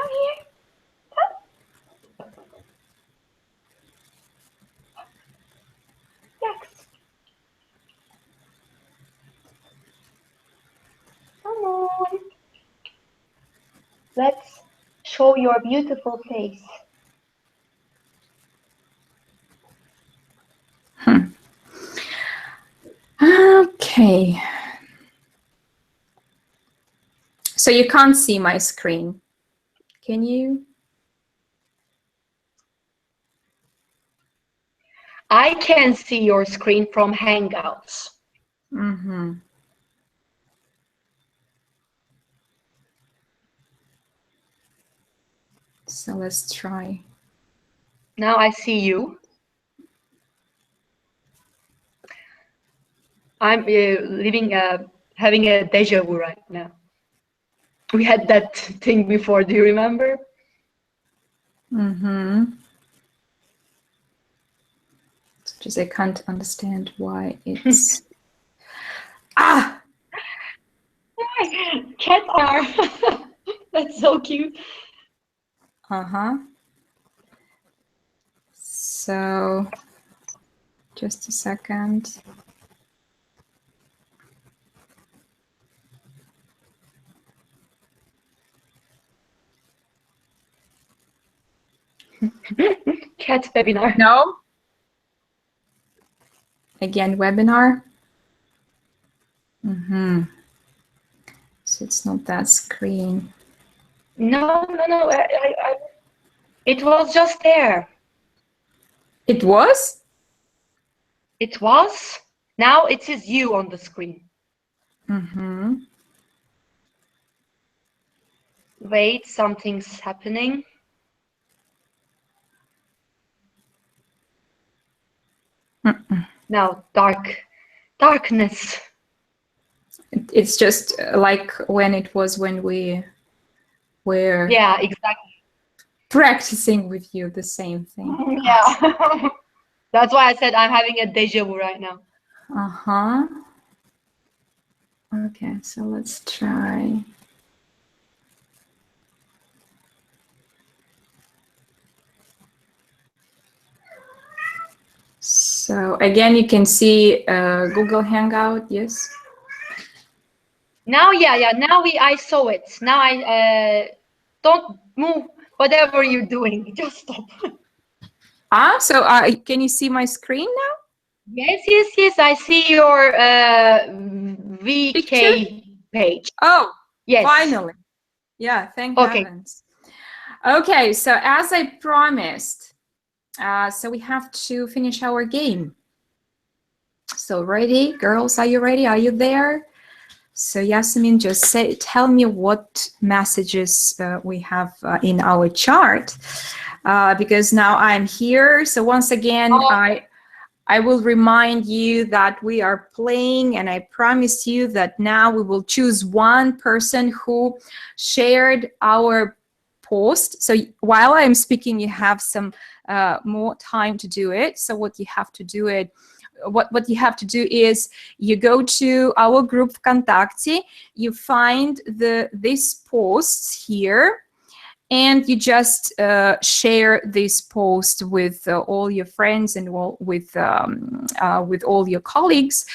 Speaker 2: here. Come. Yes. Come on. Let's show your beautiful face.
Speaker 1: Okay. So you can't see my screen. Can you?
Speaker 2: I can see your screen from Hangouts.
Speaker 1: Mm-hmm. So let's try.
Speaker 2: Now I see you. I'm having a deja vu right now. We had that thing before, do you remember?
Speaker 1: Mm-hmm. Just I can't understand why it's ah.
Speaker 2: Cat arm. That's so cute.
Speaker 1: Uh-huh. So just a second.
Speaker 2: Cat webinar.
Speaker 1: No. Again, webinar. Mm-hmm. So it's not that screen.
Speaker 2: No. It was just there.
Speaker 1: It was?
Speaker 2: It was. Now it is you on the screen.
Speaker 1: Mm-hmm.
Speaker 2: Wait, something's happening.
Speaker 1: Mm-mm.
Speaker 2: Now darkness.
Speaker 1: It's just like when it was when we were
Speaker 2: Yeah, exactly.
Speaker 1: practicing with you the same thing.
Speaker 2: Yeah. That's why I said I'm having a deja vu right now.
Speaker 1: Uh-huh. Okay, so let's try. So again, you can see Google Hangout, yes?
Speaker 2: Now, yeah. Now I saw it. Now I don't move. Whatever you're doing, just stop.
Speaker 1: Ah, so can you see my screen now?
Speaker 2: Yes. I see your VK
Speaker 1: Picture?
Speaker 2: page.
Speaker 1: Oh,
Speaker 2: Yes.
Speaker 1: finally. Yeah, thank heavens. Okay, so as I promised, so we have to finish our game. So ready, girls, are you ready? Are you there? So Yasmin, just tell me what messages we have in our chart, because now I'm here. So once again, I will remind you that we are playing, and I promise you that now we will choose one person who shared our post. So while I'm speaking, you have some more time to do it. So what you have to do is you go to our group Vkontakte, you find this post here, and you just share this post with all your friends and with all your colleagues,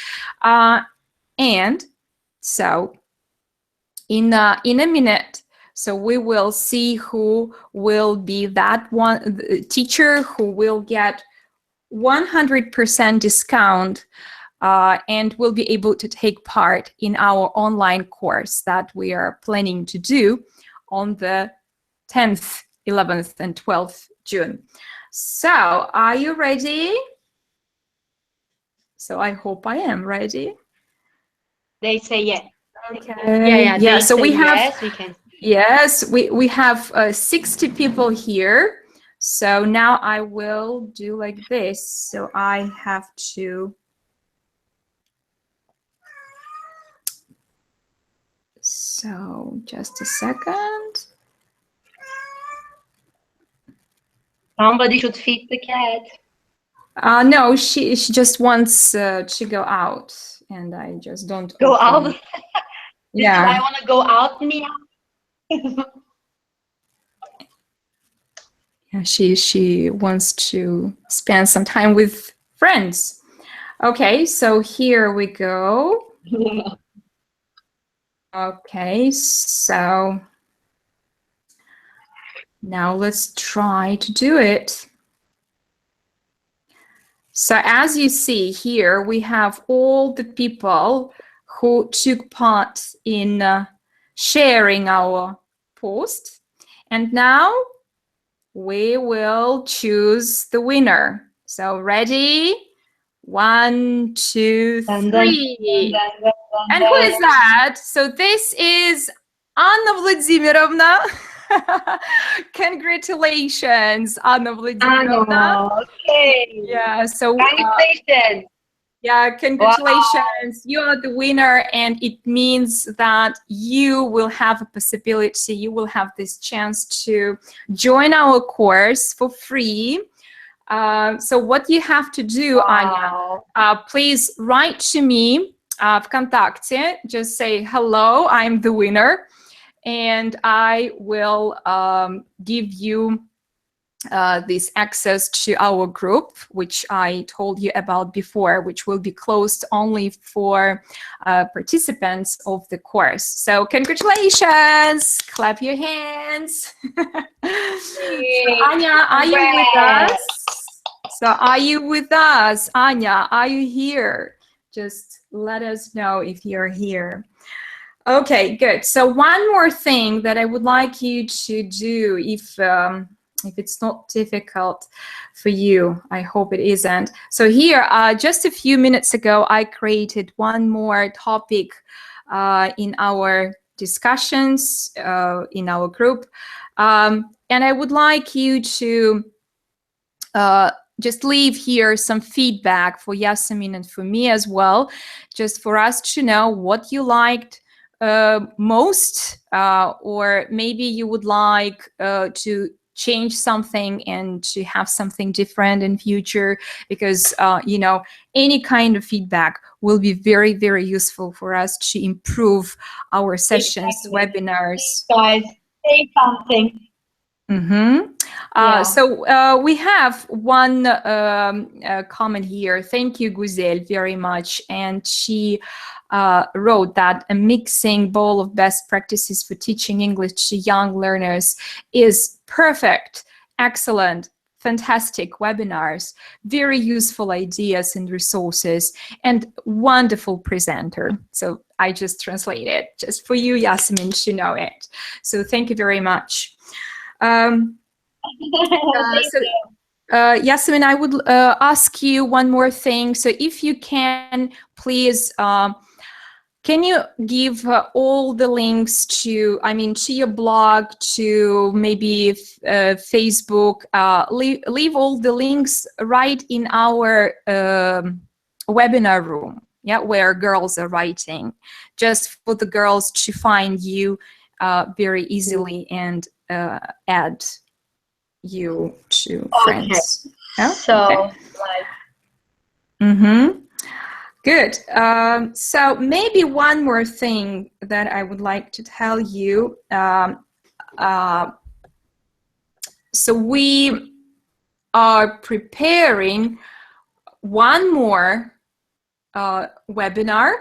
Speaker 1: and so in a minute, so we will see who will be that one teacher who will get 100% discount and will be able to take part in our online course that we are planning to do on the 10th, 11th, and 12th June. So, are you ready? So, I hope I am ready.
Speaker 2: They say yes.
Speaker 1: Okay.
Speaker 2: Yeah.
Speaker 1: So we have
Speaker 2: yes, we can.
Speaker 1: Yes, we have 60 people here. So now I will do like this. So I have to. So just a second.
Speaker 2: Somebody should feed the cat.
Speaker 1: No, she just wants to go out, and I just don't
Speaker 2: Go
Speaker 1: open.
Speaker 2: out.
Speaker 1: Yeah.
Speaker 2: I want to go out, Mia.
Speaker 1: Yeah, she wants to spend some time with friends. Okay, so here we go. Okay, so now let's try to do it. So as you see here, we have all the people who took part in sharing our post. And now we will choose the winner. So ready? 1, 2, 3.
Speaker 2: Dun, dun, dun, dun,
Speaker 1: And who is that? So this is Anna Vladimirovna. Congratulations, Anna Vladimirovna.
Speaker 2: Okay.
Speaker 1: Yeah, so
Speaker 2: Congratulations.
Speaker 1: yeah, congratulations. You are the winner, and it means that you will have a possibility, you will have this chance to join our course for free. So what you have to do, Anya, please write to me ВКонтакте, just say, hello, I'm the winner, and I will give you this access to our group, which I told you about before, which will be closed only for participants of the course. So congratulations, clap your hands. So, Anya, are you with us? So are you with us? Anya, are you here? Just let us know if you're here. Okay, good. So one more thing that I would like you to do, if it's not difficult for you, I hope it isn't. So here, just a few minutes ago, I created one more topic in our discussions in our group. And I would like you to just leave here some feedback for Yasemin and for me as well, just for us to know what you liked most, or maybe you would like to change something and to have something different in future, because you know, any kind of feedback will be very, very useful for us to improve our sessions, webinars.
Speaker 2: Guys, say something.
Speaker 1: So we have one comment here. Thank you, Guzel, very much. And she wrote that a mixing bowl of best practices for teaching English to young learners is perfect, excellent, fantastic webinars, very useful ideas and resources, and wonderful presenter. So I just translated just for you, Yasemin, to know it. So thank you very much. Yasemin, I would ask you one more thing. So if you can, please, can you give all the links to, I mean, to your blog, to maybe Facebook, leave all the links right in our webinar room, yeah, where girls are writing, just for the girls to find you very easily and add you to friends.
Speaker 2: Yeah? So,
Speaker 1: Good. So maybe one more thing that I would like to tell you. So we are preparing one more webinar.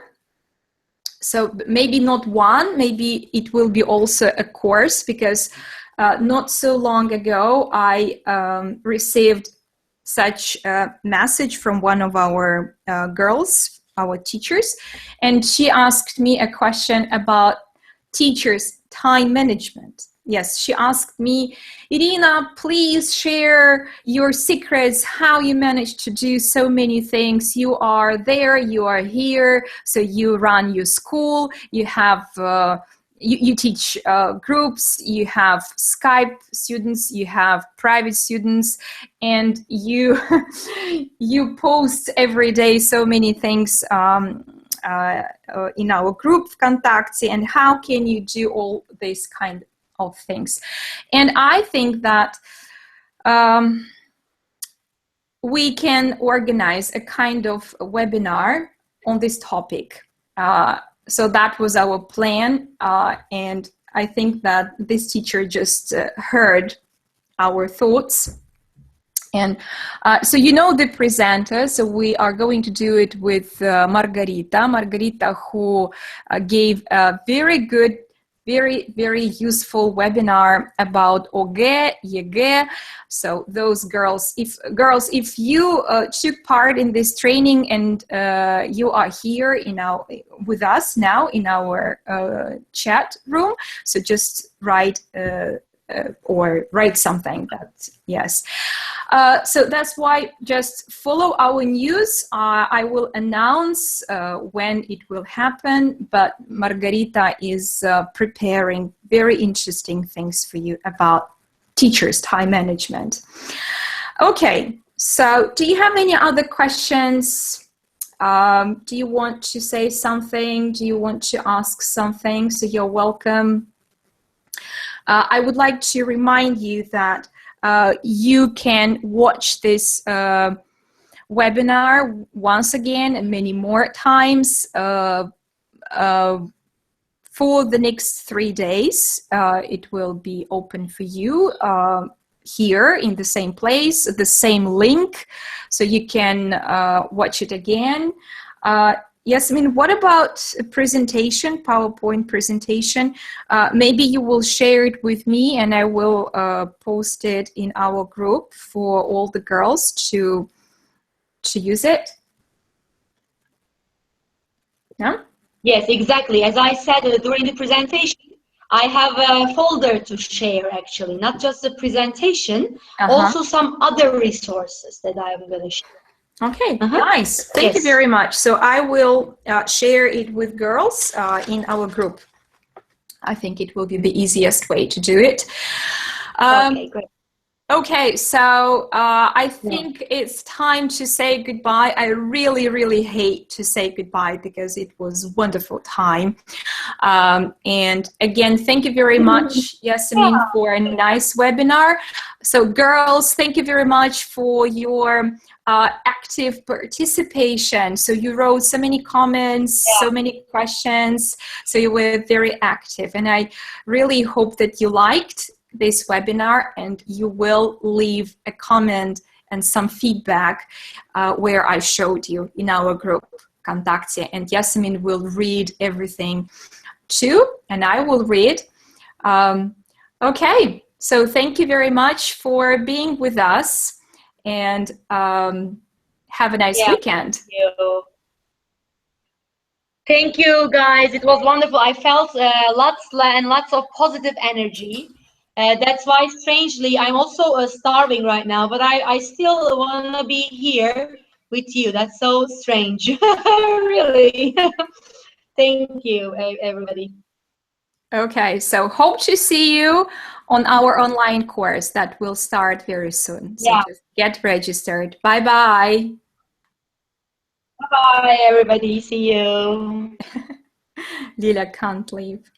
Speaker 1: So maybe not one, maybe it will be also a course, because not so long ago I received such a message from one of our girls, our teachers, and she asked me a question about teachers' time management. Yes, she asked me, Irina, please share your secrets, how you manage to do so many things. You are there, you are here, so you run your school, you have, you teach groups, you have Skype students, you have private students, and you, you post every day so many things in our group ВКонтакте, and how can you do all this kind of things? And I think that we can organize a kind of webinar on this topic. So that was our plan, and I think that this teacher just heard our thoughts. And so you know the presenter, so we are going to do it with Margarita, who gave a very good, very, very useful webinar about ОГЭ, ЕГЭ. So those girls, if you took part in this training and you are here with us now in our chat room, so just write or write something. Yes. So that's why just follow our news. I will announce when it will happen, but Margarita is preparing very interesting things for you about teachers' time management. Okay, so do you have any other questions? Do you want to say something? Do you want to ask something? So you're welcome. I would like to remind you that you can watch this webinar once again and many more times for the next 3 days. It will be open for you here in the same place, the same link, so you can watch it again. Yes, I mean, what about a presentation, PowerPoint presentation? Maybe you will share it with me and I will post it in our group for all the girls to use it. No?
Speaker 2: Yes, exactly. As I said during the presentation, I have a folder to share, actually, not just the presentation, also some other resources that I'm going to share.
Speaker 1: Okay, nice. Thank you very much. So I will share it with girls in our group. I think it will be the easiest way to do it.
Speaker 2: Okay, great.
Speaker 1: Okay, so I think it's time to say goodbye. I really, really hate to say goodbye because it was a wonderful time. And again, thank you very much, Yasemin, for a nice webinar. So girls, thank you very much for your active participation. So you wrote so many comments, so many questions. So you were very active. And I really hope that you liked this webinar and you will leave a comment and some feedback where I showed you in our group Contacte, and Yasemin will read everything too, and I will read. Okay, so thank you very much for being with us, and have a nice weekend.
Speaker 2: Thank you. Thank you, guys. It was wonderful. I felt lots and lots of positive energy. That's why, strangely, I'm also starving right now, but I still want to be here with you. That's so strange. Really. Thank you, everybody.
Speaker 1: Okay, so hope to see you on our online course that will start very soon. So just get registered. Bye-bye.
Speaker 2: Bye, everybody. See you.
Speaker 1: Lila can't leave.